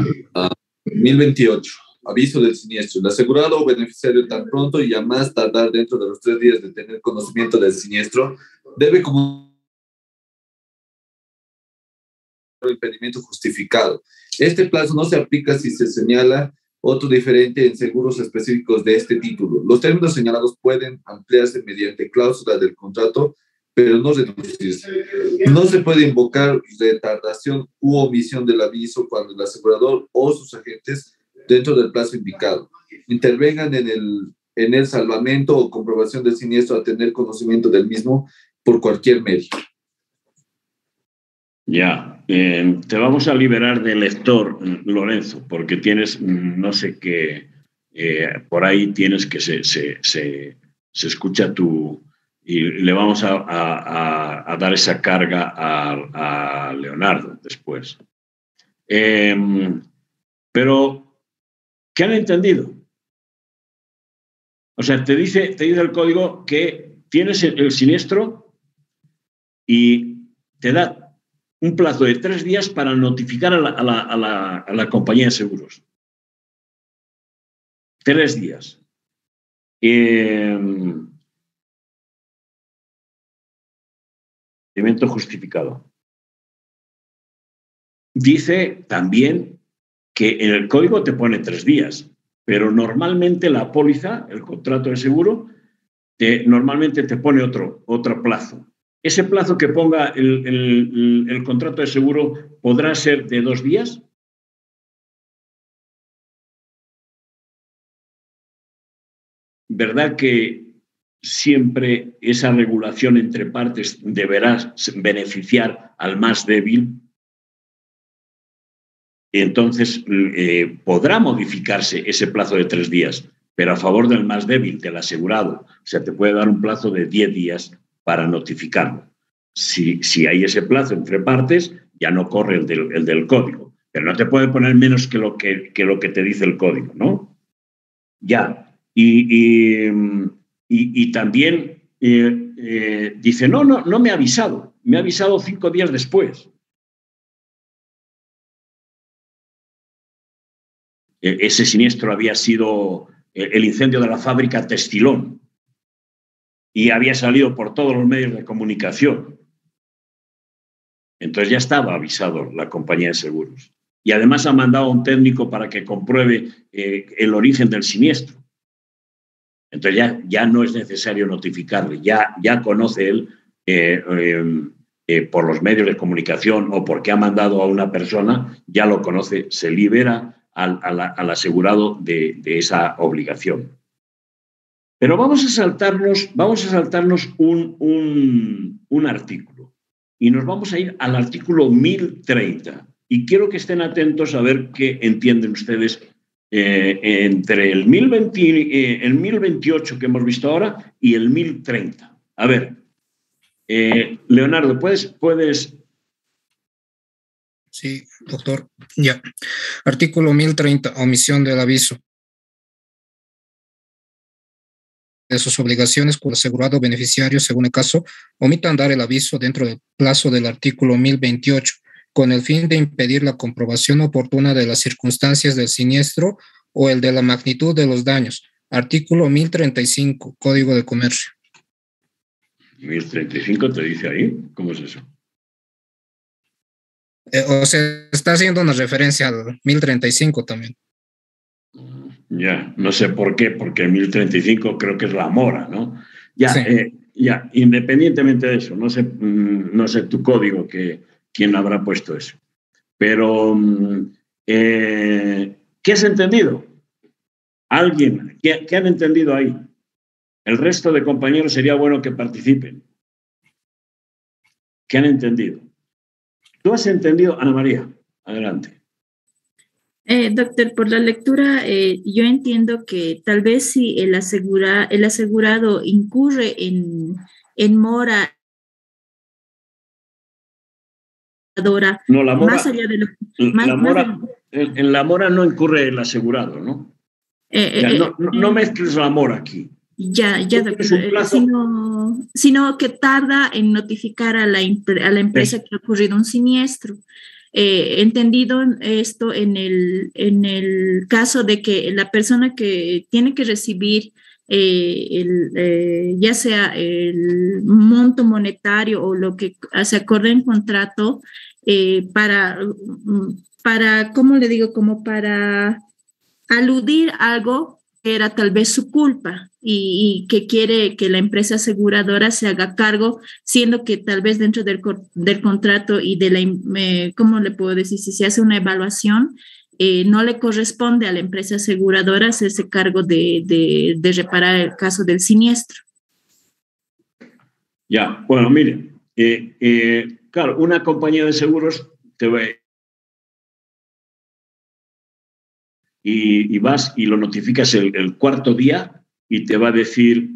1028. Aviso del siniestro. El asegurado o beneficiario, tan pronto y a más tardar dentro de los 3 días de tener conocimiento del siniestro, debe comunicar el impedimento justificado. Este plazo no se aplica si se señala otro diferente en seguros específicos de este título. Los términos señalados pueden ampliarse mediante cláusulas del contrato, pero no reducirse. No se puede invocar retardación u omisión del aviso cuando el asegurador o sus agentes, dentro del plazo indicado, intervengan en el salvamento o comprobación del siniestro a tener conocimiento del mismo por cualquier medio. Ya, te vamos a liberar del lector, Lorenzo, porque tienes, no sé qué, por ahí tienes que se escucha y le vamos a dar esa carga a Leonardo después. Pero, ¿qué han entendido? O sea, te dice el código que tienes el siniestro y te da un plazo de 3 días para notificar a la compañía de seguros. 3 días. Evento justificado. Dice también que en el código te pone 3 días, pero normalmente la póliza, el contrato de seguro, normalmente te pone otro plazo. Ese plazo que ponga el contrato de seguro podrá ser de 2 días. ¿Verdad que siempre esa regulación entre partes deberá beneficiar al más débil? entonces podrá modificarse ese plazo de 3 días, pero a favor del más débil, del asegurado. O sea, te puede dar un plazo de 10 días para notificarlo. Si hay ese plazo entre partes, ya no corre el del código, pero no te puede poner menos que lo que te dice el código, ¿no? Ya. Y también dice, no me ha avisado, me ha avisado 5 días después. Ese siniestro había sido el incendio de la fábrica Textilón y había salido por todos los medios de comunicación. Entonces ya estaba avisado la compañía de seguros. Y además ha mandado a un técnico para que compruebe el origen del siniestro. Entonces ya no es necesario notificarle, ya conoce él por los medios de comunicación o porque ha mandado a una persona, ya lo conoce, se libera al asegurado de esa obligación. Pero vamos a saltarnos un artículo y nos vamos a ir al artículo 1030 y quiero que estén atentos a ver qué entienden ustedes entre el 1028 que hemos visto ahora y el 1030. A ver, Leonardo, ¿puedes? Sí, doctor. Ya. Artículo 1030, omisión del aviso de sus obligaciones con el asegurado beneficiario, según el caso, omitan dar el aviso dentro del plazo del artículo 1028, con el fin de impedir la comprobación oportuna de las circunstancias del siniestro o el de la magnitud de los daños. Artículo 1035, Código de Comercio. 1035 te dice ahí, ¿cómo es eso? O sea, está haciendo una referencia al 1035 también. Ya, no sé por qué, porque 1035 creo que es la mora, ¿no? Ya, sí. Ya, independientemente de eso, no sé tu código, quién habrá puesto eso. Pero, ¿qué has entendido? ¿Alguien? ¿Qué han entendido ahí? El resto de compañeros sería bueno que participen. ¿Qué han entendido? ¿Tú has entendido, Ana María? Adelante. Doctor, por la lectura, yo entiendo que tal vez si el asegurado incurre en mora, no, la mora, más allá de lo en la mora no incurre el asegurado, ¿no? No mezcles la mora aquí. Ya, doctor, sino que tarda en notificar a la empresa que ha ocurrido un siniestro. Entendido esto en el caso de que la persona que tiene que recibir ya sea el monto monetario o lo que se acorde en contrato para, ¿cómo le digo? Como para aludir algo que era tal vez su culpa y que quiere que la empresa aseguradora se haga cargo, siendo que tal vez dentro del contrato y de la, ¿cómo le puedo decir? Si se hace una evaluación, no le corresponde a la empresa aseguradora hacerse cargo de reparar el caso del siniestro. Ya, bueno, miren, claro, una compañía de seguros te va y vas y lo notificas el cuarto día y te va a decir,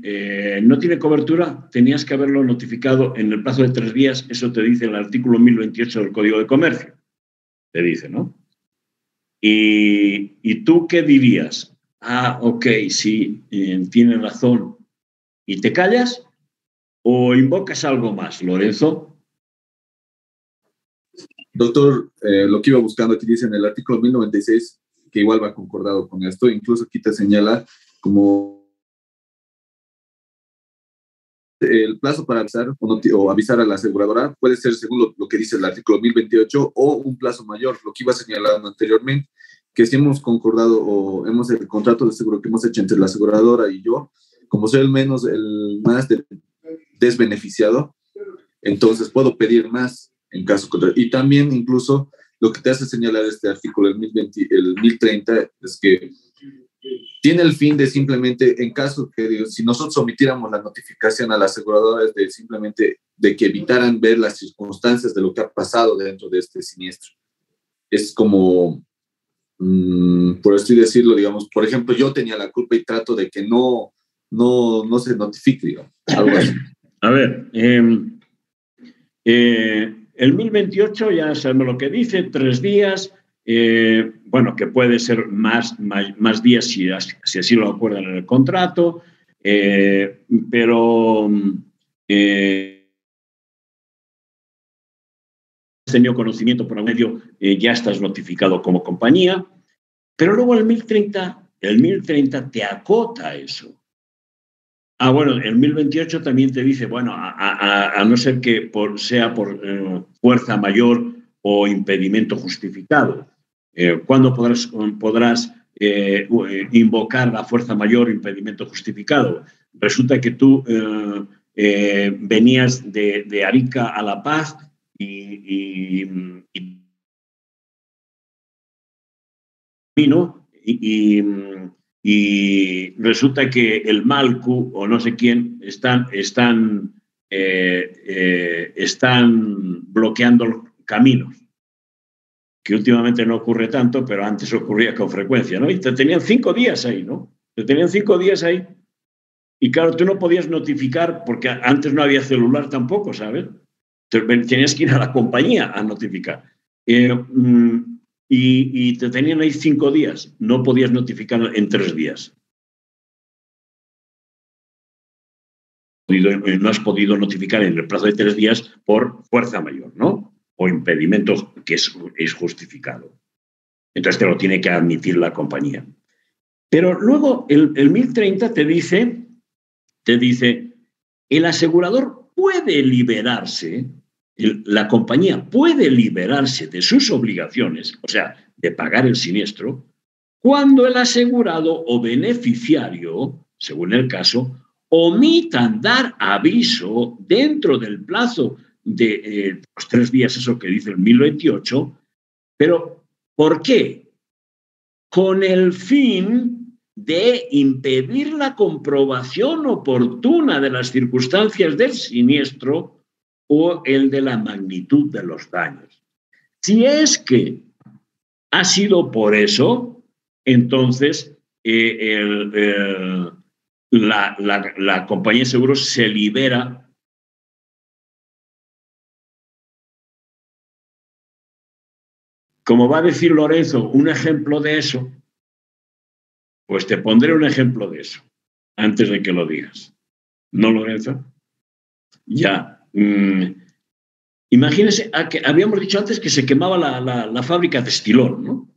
no tiene cobertura, tenías que haberlo notificado en el plazo de 3 días, eso te dice el artículo 1028 del Código de Comercio, te dice, ¿no? ¿Y tú qué dirías? Ok, sí, tienes razón. ¿Y te callas o invocas algo más, Lorenzo? Doctor, lo que iba buscando aquí dice en el artículo 1096, que igual va concordado con esto, incluso aquí te señala como el plazo para avisar o avisar a la aseguradora puede ser según lo que dice el artículo 1028 o un plazo mayor, lo que iba señalando anteriormente, que si hemos concordado o hemos el contrato de seguro que hemos hecho entre la aseguradora y yo, como soy el más desbeneficiado, entonces puedo pedir más en caso contrario. Y también incluso lo que te hace señalar este artículo, el 1030, es que tiene el fin de simplemente, en caso que si nosotros omitiéramos la notificación a la aseguradora, es de simplemente de que evitaran ver las circunstancias de lo que ha pasado dentro de este siniestro. Es como por así decirlo, digamos, por ejemplo, yo tenía la culpa y trato de que no se notifique, digamos, algo así. A ver, el 1028 ya sabemos lo que dice, 3 días, bueno, que puede ser más días si así lo acuerdan en el contrato, pero has tenido conocimiento por medio, ya estás notificado como compañía, pero luego el 1030 te acota eso. Bueno, el 1028 también te dice, bueno, a no ser que sea por fuerza mayor o impedimento justificado. ¿Cuándo podrás invocar la fuerza mayor o impedimento justificado? Resulta que tú venías de Arica a La Paz y resulta que el Malcu o no sé quién están bloqueando caminos, que últimamente no ocurre tanto, pero antes ocurría con frecuencia, ¿no? Y te tenían 5 días ahí, ¿no? Te tenían 5 días ahí. Y claro, tú no podías notificar, porque antes no había celular tampoco, ¿sabes? Tenías que ir a la compañía a notificar. Y te tenían ahí 5 días. No podías notificar en 3 días. No has podido notificar en el plazo de 3 días por fuerza mayor, ¿no? O impedimento que es justificado. Entonces te lo tiene que admitir la compañía. Pero luego el 1030 te dice, el asegurador puede liberarse, la compañía puede liberarse de sus obligaciones, o sea, de pagar el siniestro, cuando el asegurado o beneficiario, según el caso, omitan dar aviso dentro del plazo de los 3 días, eso que dice el 1028, pero ¿por qué? Con el fin de impedir la comprobación oportuna de las circunstancias del siniestro o el de la magnitud de los daños. Si es que ha sido por eso, entonces la compañía de seguros se libera. Como va a decir Lorenzo, un ejemplo de eso, pues te pondré un ejemplo de eso, antes de que lo digas. ¿No, Lorenzo? Ya. Imagínense, que habíamos dicho antes que se quemaba la fábrica de Estilón, ¿no?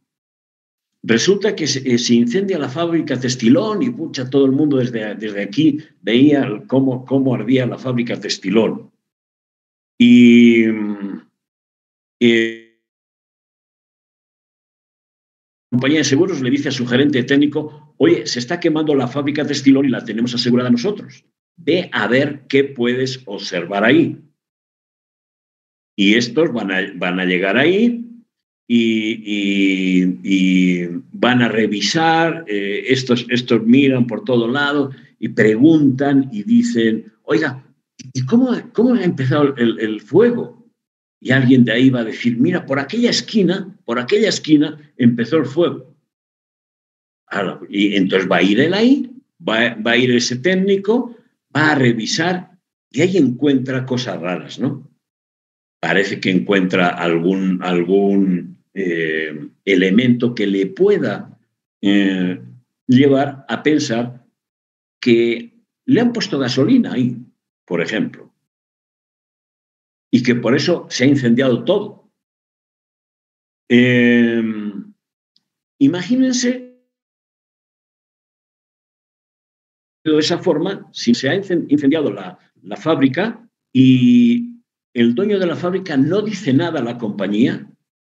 Resulta que se incendia la fábrica de Estilón y pucha, todo el mundo desde aquí veía cómo ardía la fábrica de Estilón. Y la compañía de seguros le dice a su gerente técnico, oye, se está quemando la fábrica de Estilón y la tenemos asegurada nosotros. Ve a ver qué puedes observar ahí. Y estos van a llegar ahí y van a revisar, estos miran por todo lado y preguntan y dicen, oiga, ¿y cómo ha empezado el fuego? Y alguien de ahí va a decir, mira, por aquella esquina empezó el fuego. Y entonces va a ir él ahí, va a ir ese técnico, va a revisar y ahí encuentra cosas raras, ¿no? Parece que encuentra algún elemento que le pueda llevar a pensar que le han puesto gasolina ahí, por ejemplo. Y que por eso se ha incendiado todo. Imagínense de esa forma, si se ha incendiado la fábrica y el dueño de la fábrica no dice nada a la compañía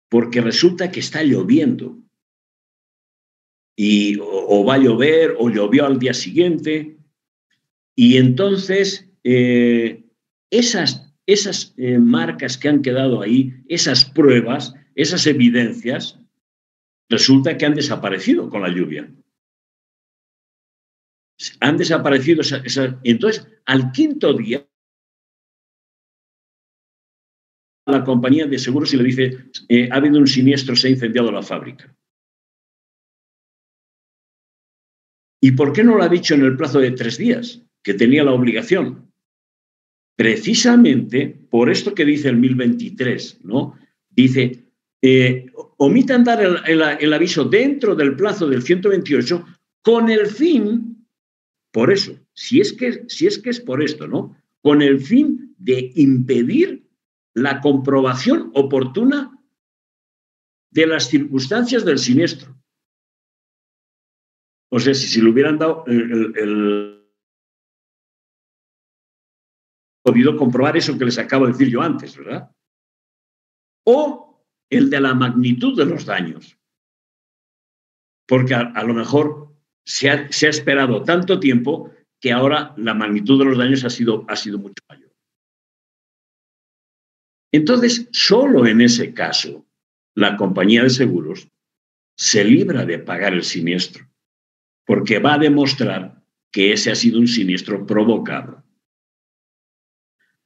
porque resulta que está lloviendo. O va a llover o llovió al día siguiente. Y entonces esas marcas que han quedado ahí, esas pruebas, esas evidencias, resulta que han desaparecido con la lluvia. Han desaparecido entonces, al 5.º día, la compañía de seguros y le dice, ha habido un siniestro, se ha incendiado la fábrica. ¿Y por qué no lo ha dicho en el plazo de 3 días, que tenía la obligación? Precisamente por esto que dice el 1023, ¿no? Dice, omitan dar el aviso dentro del plazo del 128 con el fin, por eso, si es que es por esto, ¿no? Con el fin de impedir la comprobación oportuna de las circunstancias del siniestro. O sea, si le hubieran dado podido comprobar eso que les acabo de decir yo antes, ¿verdad? O el de la magnitud de los daños. Porque a lo mejor se ha esperado tanto tiempo que ahora la magnitud de los daños ha sido mucho mayor. Entonces, solo en ese caso, la compañía de seguros se libra de pagar el siniestro, porque va a demostrar que ese ha sido un siniestro provocado.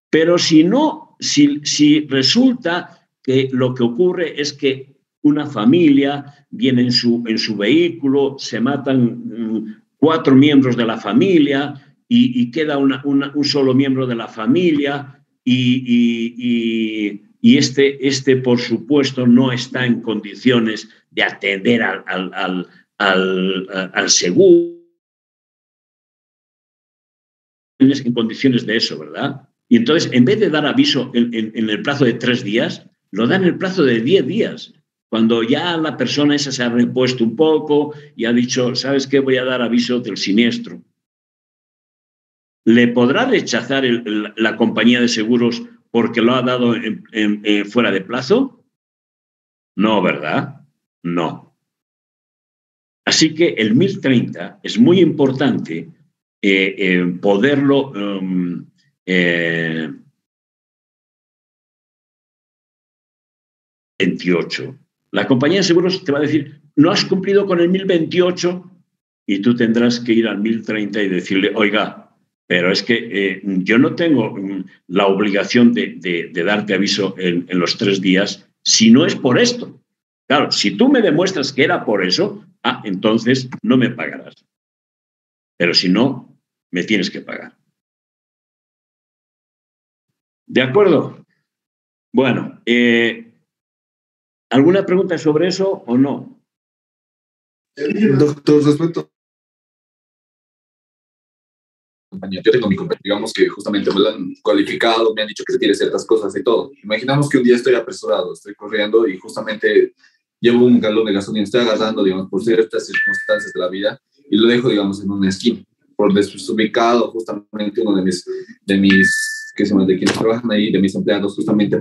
Pero si no, si resulta que lo que ocurre es que una familia viene en su vehículo, se matan 4 miembros de la familia y queda un solo miembro de la familia y este, por supuesto, no está en condiciones de atender al seguro, en condiciones de eso, ¿verdad? Y entonces, en vez de dar aviso en el plazo de 3 días, lo dan en el plazo de 10 días. Cuando ya la persona esa se ha repuesto un poco y ha dicho, ¿sabes qué? Voy a dar aviso del siniestro. ¿Le podrá rechazar la compañía de seguros porque lo ha dado fuera de plazo? No, ¿verdad? No. Así que el 1030 es muy importante poderlo 28. La compañía de seguros te va a decir, no has cumplido con el 1028 y tú tendrás que ir al 1030 y decirle, oiga, pero es que yo no tengo la obligación de darte aviso en los 3 días si no es por esto. Claro, si tú me demuestras que era por eso, entonces no me pagarás. Pero si no, me tienes que pagar. ¿De acuerdo? Bueno, ¿alguna pregunta sobre eso o no? Doctor, respecto. Yo tengo mi compañía, digamos que justamente me lo han cualificado, me han dicho que se tiene ciertas cosas y todo. Imaginamos que un día estoy apresurado, estoy corriendo y justamente llevo un galón de gasolina, estoy agarrando, digamos, por ciertas circunstancias de la vida y lo dejo, digamos, en una esquina. Por desubicado, justamente uno de mis que se llama, de quienes trabajan ahí, de mis empleados, justamente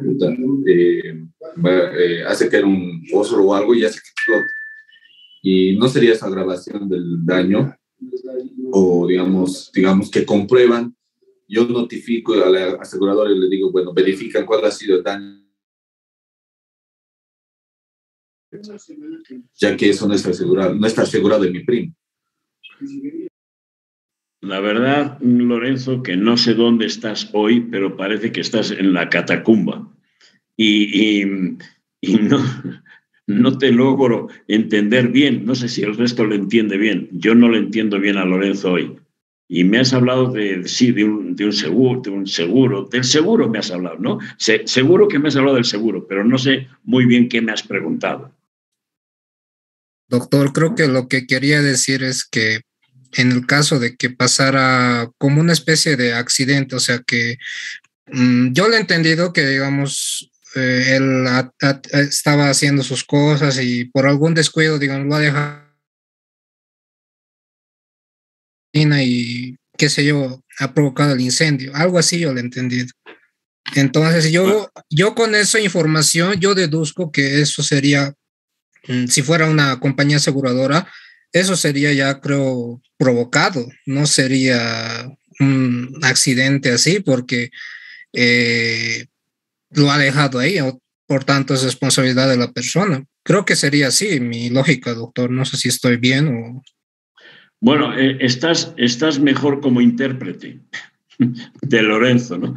hace caer un fósforo o algo y hace que explote. Y no sería esa agravación del daño, o digamos que comprueban, yo notifico al asegurador y le digo, bueno, verifican cuál ha sido el daño, ya que eso no está asegurado en mi primo. La verdad, Lorenzo, que no sé dónde estás hoy, pero parece que estás en la catacumba. Y no te logro entender bien. No sé si el resto lo entiende bien. Yo no lo entiendo bien a Lorenzo hoy. Y me has hablado de un seguro. Del seguro me has hablado, ¿no? Seguro que me has hablado del seguro, pero no sé muy bien qué me has preguntado. Doctor, creo que lo que quería decir es que en el caso de que pasara como una especie de accidente, o sea que yo le he entendido que, digamos, él estaba haciendo sus cosas y por algún descuido, digamos, lo ha dejado y, qué sé yo, ha provocado el incendio. Algo así yo le he entendido. Entonces, yo con esa información, yo deduzco que eso sería, si fuera una compañía aseguradora, eso sería ya, creo, provocado, no sería un accidente así porque lo ha dejado ahí, por tanto es responsabilidad de la persona. Creo que sería así, mi lógica, doctor. No sé si estoy bien o... Bueno, estás mejor como intérprete de Lorenzo, ¿no?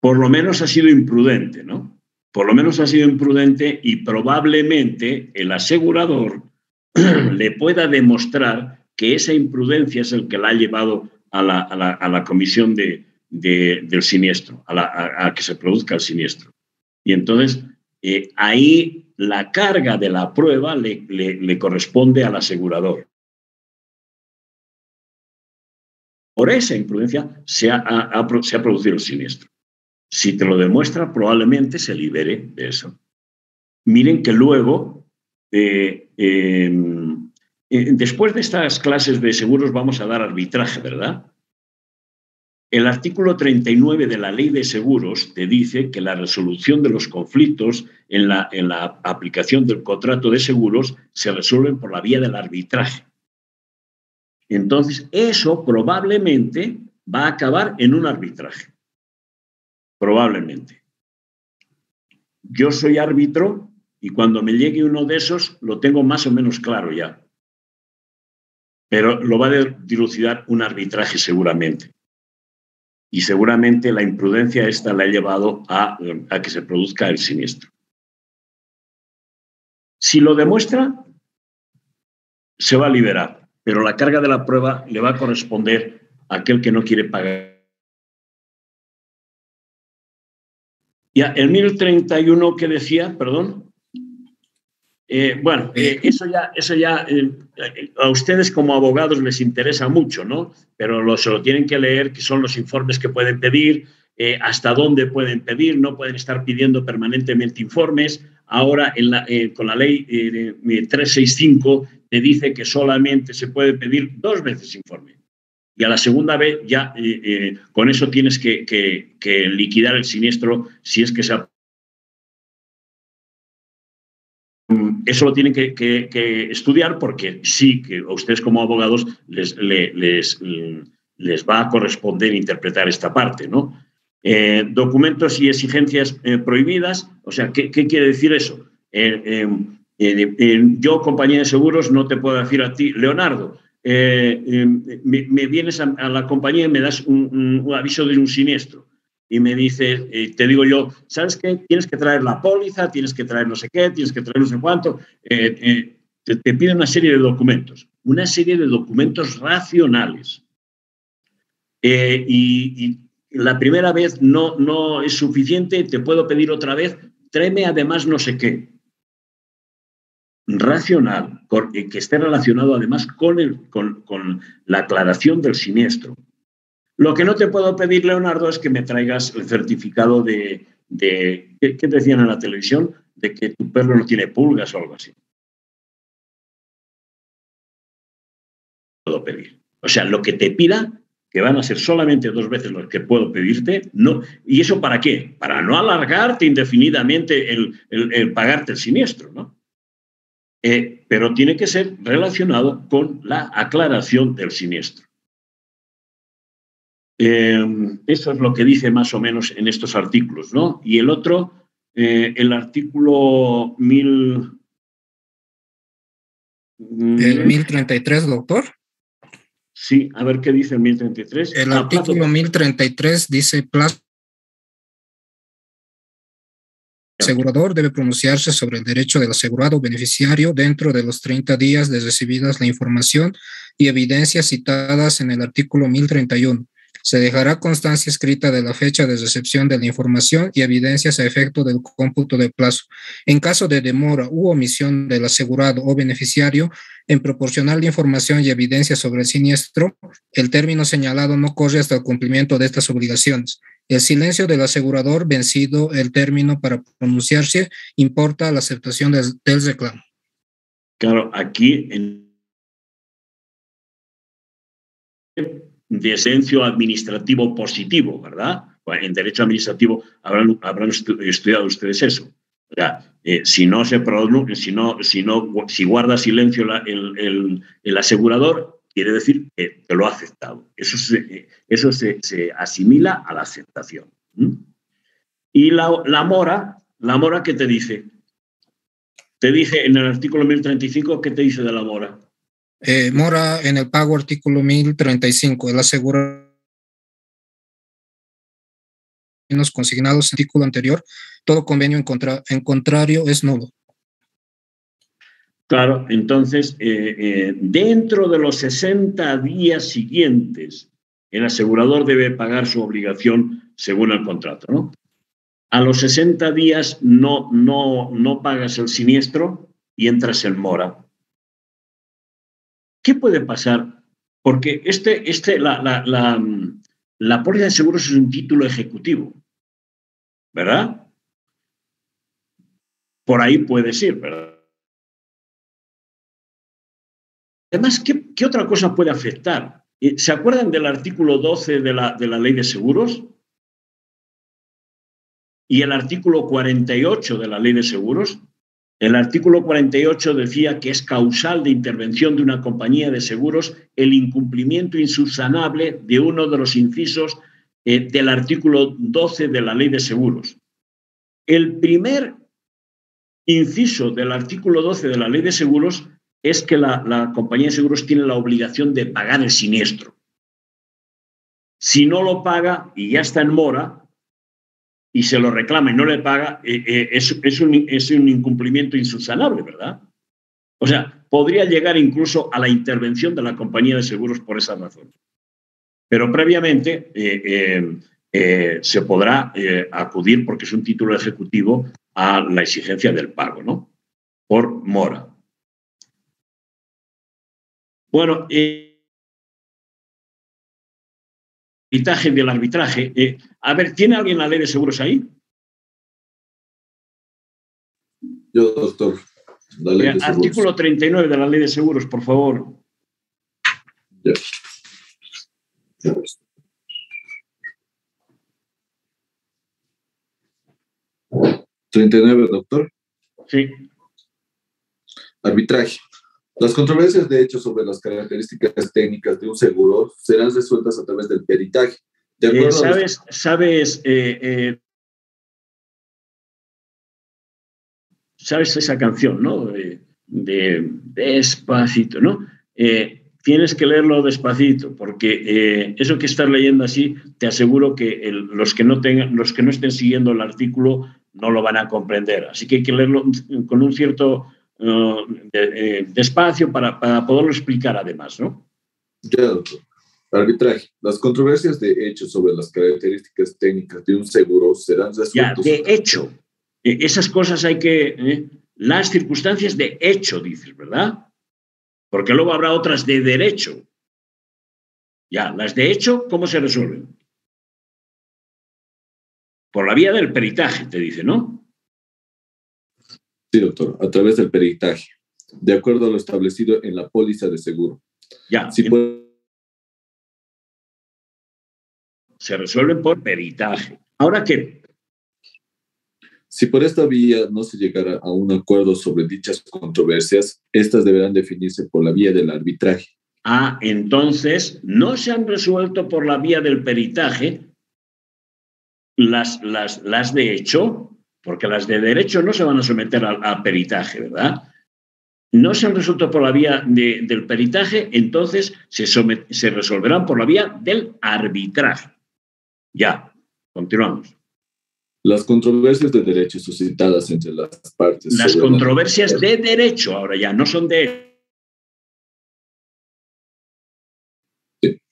Por lo menos ha sido imprudente, ¿no? por lo menos ha sido imprudente y probablemente el asegurador le pueda demostrar que esa imprudencia es el que la ha llevado a la comisión del siniestro, a que se produzca el siniestro. Y entonces, ahí la carga de la prueba le corresponde al asegurador. Por esa imprudencia se ha producido el siniestro. Si te lo demuestra, probablemente se libere de eso. Miren que luego, después de estas clases de seguros, vamos a dar arbitraje, ¿verdad? El artículo 39 de la Ley de Seguros te dice que la resolución de los conflictos en la aplicación del contrato de seguros se resuelven por la vía del arbitraje. Entonces, eso probablemente va a acabar en un arbitraje. Probablemente. Yo soy árbitro y cuando me llegue uno de esos lo tengo más o menos claro ya. Pero lo va a dilucidar un arbitraje seguramente. Y seguramente la imprudencia esta la ha llevado a que se produzca el siniestro. Si lo demuestra, se va a liberar, pero la carga de la prueba le va a corresponder a aquel que no quiere pagar. Ya, el 1031 que decía, perdón. Eso ya a ustedes como abogados les interesa mucho, ¿no? Pero se lo tienen que leer, que son los informes que pueden pedir, hasta dónde pueden pedir, no pueden estar pidiendo permanentemente informes. Ahora, con la ley 365, te dice que solamente se puede pedir 2 veces informe. Y a la segunda vez ya con eso tienes que liquidar el siniestro si es que se ha... Eso lo tienen que estudiar porque sí que a ustedes como abogados les va a corresponder interpretar esta parte, ¿no? Documentos y exigencias prohibidas, o sea, ¿qué quiere decir eso? Yo, compañía de seguros, no te puedo decir a ti, Leonardo, me vienes a la compañía y me das un aviso de un siniestro. Y me dices, te digo yo, ¿sabes qué? Tienes que traer la póliza, tienes que traer no sé qué, tienes que traer no sé cuánto. Te piden una serie de documentos racionales. Y la primera vez no es suficiente, te puedo pedir otra vez, tráeme además no sé qué. Racional, que esté relacionado además con la aclaración del siniestro. Lo que no te puedo pedir, Leonardo, es que me traigas el certificado ¿qué te decían en la televisión? De que tu perro no tiene pulgas o algo así. Puedo pedir. O sea, lo que te pida, que van a ser solamente 2 veces lo que puedo pedirte, no. ¿Y eso para qué? Para no alargarte indefinidamente el pagarte el siniestro, ¿no? Pero tiene que ser relacionado con la aclaración del siniestro. Eso es lo que dice más o menos en estos artículos, ¿no? Y el otro, el artículo 1033, doctor. Sí, a ver qué dice el 1033. El artículo 1033 dice plazo. El asegurador debe pronunciarse sobre el derecho del asegurado beneficiario dentro de los 30 días de recibidas la información y evidencias citadas en el artículo 1031. Se dejará constancia escrita de la fecha de recepción de la información y evidencias a efecto del cómputo de plazo. En caso de demora u omisión del asegurado o beneficiario en proporcionar la información y evidencias sobre el siniestro, el término señalado no corre hasta el cumplimiento de estas obligaciones. El silencio del asegurador vencido el término para pronunciarse importa la aceptación del reclamo. Claro, aquí de silencio administrativo positivo, ¿verdad? En derecho administrativo habrán estudiado ustedes eso. O sea, si guarda silencio el asegurador, quiere decir que lo ha aceptado. Eso se asimila a la aceptación. Y la mora, ¿qué te dice? Te dice en el artículo 1035, ¿qué te dice de la mora? Mora en el pago, artículo 1035, el asegurador consignados en el artículo anterior, todo convenio en contrario es nulo. Claro, entonces, dentro de los 60 días siguientes, el asegurador debe pagar su obligación según el contrato, ¿no? A los 60 días no pagas el siniestro y entras en mora. ¿Qué puede pasar? Porque la póliza de seguros es un título ejecutivo, ¿verdad? Por ahí puedes ir, ¿verdad? Además, ¿qué otra cosa puede afectar? ¿Se acuerdan del artículo 12 de la Ley de Seguros? Y el artículo 48 de la Ley de Seguros. El artículo 48 decía que es causal de intervención de una compañía de seguros el incumplimiento insubsanable de uno de los incisos del artículo 12 de la Ley de Seguros. El primer inciso del artículo 12 de la Ley de Seguros es que la compañía de seguros tiene la obligación de pagar el siniestro. Si no lo paga y ya está en mora y se lo reclama y no le paga, es un incumplimiento insubsanable, ¿verdad? O sea, podría llegar incluso a la intervención de la compañía de seguros por esa razón. Pero previamente se podrá acudir, porque es un título ejecutivo, a la exigencia del pago, ¿no? Por mora. Bueno, del arbitraje. A ver, ¿tiene alguien la Ley de Seguros ahí? Yo, doctor. La ley de artículo 39 de la Ley de Seguros, por favor. Ya. 39, doctor. Sí. Arbitraje. Las controversias de hecho sobre las características técnicas de un seguro serán resueltas a través del peritaje. De acuerdo ¿Sabes esa canción, no? De Despacito, ¿no? Tienes que leerlo despacito, porque eso que estás leyendo así, te aseguro que los que no estén siguiendo el artículo no lo van a comprender. Así que hay que leerlo con un cierto despacio para poderlo explicar además, ¿no? Ya, doctor. Arbitraje. Las controversias de hecho sobre las características técnicas de un seguro serán resueltas. Ya, de hecho. Esas cosas hay que... las circunstancias de hecho, dices, ¿verdad? Porque luego habrá otras de derecho. Ya, las de hecho, ¿cómo se resuelven? Por la vía del peritaje, te dice, ¿no? Sí, doctor, a través del peritaje, de acuerdo a lo establecido en la póliza de seguro. Ya. Sí, se resuelven por peritaje. Ahora, ¿qué? Si por esta vía no se llegara a un acuerdo sobre dichas controversias, estas deberán definirse por la vía del arbitraje. Ah, entonces, no se han resuelto por la vía del peritaje las de hecho, porque las de derecho no se van a someter a peritaje, ¿verdad? No se han resuelto por la vía del peritaje, entonces se resolverán por la vía del arbitraje. Ya, continuamos. Las controversias de derecho suscitadas entre las partes. Las controversias de derecho, ahora ya, no son de...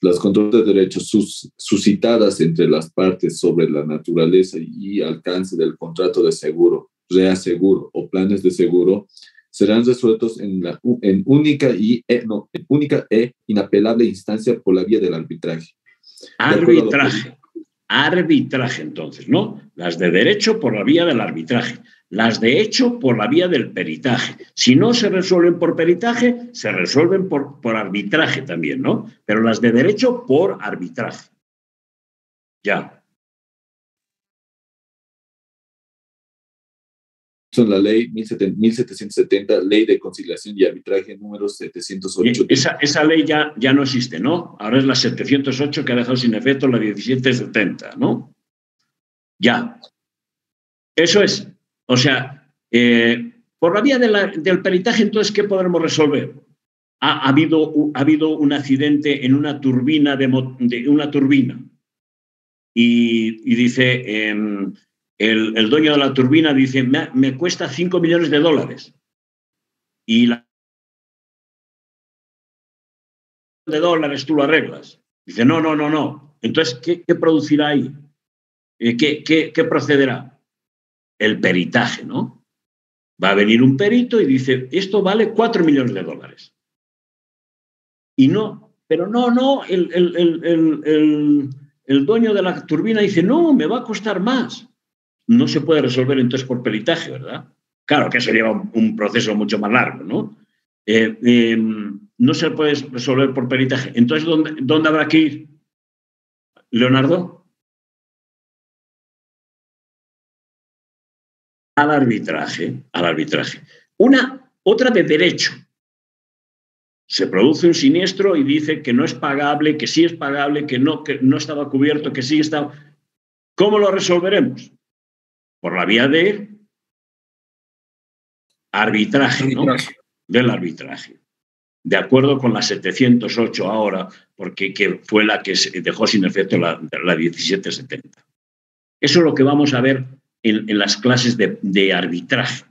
Las controversias de derecho suscitadas entre las partes sobre la naturaleza y alcance del contrato de seguro, reaseguro o planes de seguro serán resueltos en única e inapelable instancia por la vía del arbitraje. Arbitraje, entonces, ¿no? Las de derecho por la vía del arbitraje, las de hecho por la vía del peritaje. Si no se resuelven por peritaje, se resuelven por arbitraje también, ¿no? Pero las de derecho por arbitraje. Ya. Son la ley 1770, Ley de Conciliación y Arbitraje número 708. Esa ley ya no existe, ¿no? Ahora es la 708 que ha dejado sin efecto la 1770, ¿no? Ya. Eso es. O sea, por la vía del peritaje, entonces, ¿qué podremos resolver? Ha habido un accidente en una turbina de una turbina. y dice, el dueño de la turbina dice, me cuesta $5 millones. Y de dólares tú lo arreglas. Dice, no. Entonces, ¿qué producirá ahí? ¿Qué procederá? El peritaje, ¿no? Va a venir un perito y dice, esto vale $4 millones. Y no, pero no, el dueño de la turbina dice, no, me va a costar más. No se puede resolver entonces por peritaje, ¿verdad? Claro que eso lleva un proceso mucho más largo, ¿no? No se puede resolver por peritaje. Entonces, ¿dónde habrá que ir? Leonardo. Al arbitraje. Otra de derecho. Se produce un siniestro y dice que no es pagable, que sí es pagable, que no estaba cubierto, que sí estaba. ¿Cómo lo resolveremos? Por la vía de arbitraje, ¿no? Del arbitraje. De acuerdo con la 708 ahora, porque que fue la que dejó sin efecto la 1770. Eso es lo que vamos a ver en las clases de arbitraje.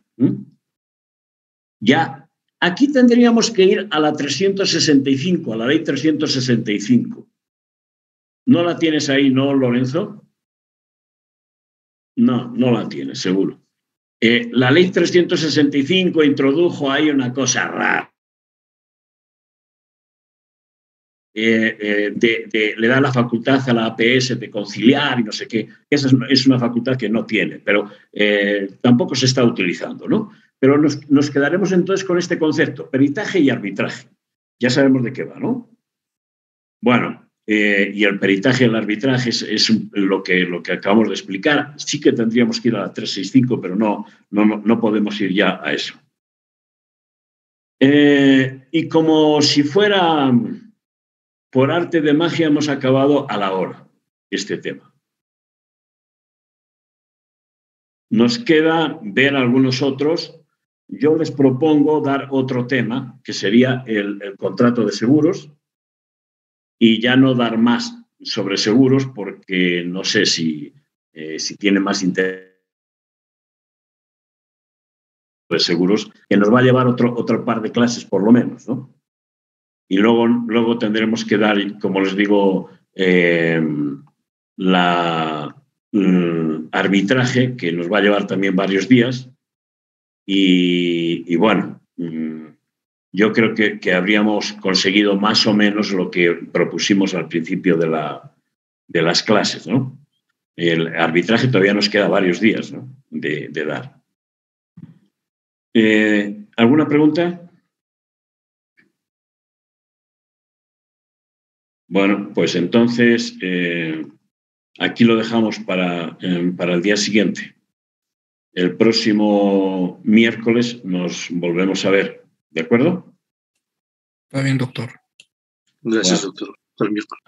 Ya, aquí tendríamos que ir a la 365, a la ley 365. ¿No la tienes ahí, no, Lorenzo? No la tienes, seguro. La ley 365 introdujo ahí una cosa rara. Le da la facultad a la APS de conciliar y no sé qué. Esa es una facultad que no tiene, pero tampoco se está utilizando, ¿no? Pero nos quedaremos entonces con este concepto, peritaje y arbitraje. Ya sabemos de qué va, ¿no? Bueno, y el peritaje y el arbitraje es lo que acabamos de explicar. Sí que tendríamos que ir a la 365, pero no podemos ir ya a eso. Y como si fuera por arte de magia, hemos acabado a la hora este tema. Nos queda ver algunos otros. Yo les propongo dar otro tema, que sería el contrato de seguros, y ya no dar más sobre seguros, porque no sé si tiene más interés de seguros, que nos va a llevar otro par de clases por lo menos, ¿no? Y luego tendremos que dar, como les digo, arbitraje, que nos va a llevar también varios días. Y bueno, yo creo que habríamos conseguido más o menos lo que propusimos al principio de las clases, ¿no? El arbitraje todavía nos queda varios días, ¿no? de dar. ¿Alguna pregunta? Bueno, pues entonces aquí lo dejamos para el día siguiente. El próximo miércoles nos volvemos a ver, ¿de acuerdo? Está bien, doctor. Gracias, doctor. Hasta el miércoles.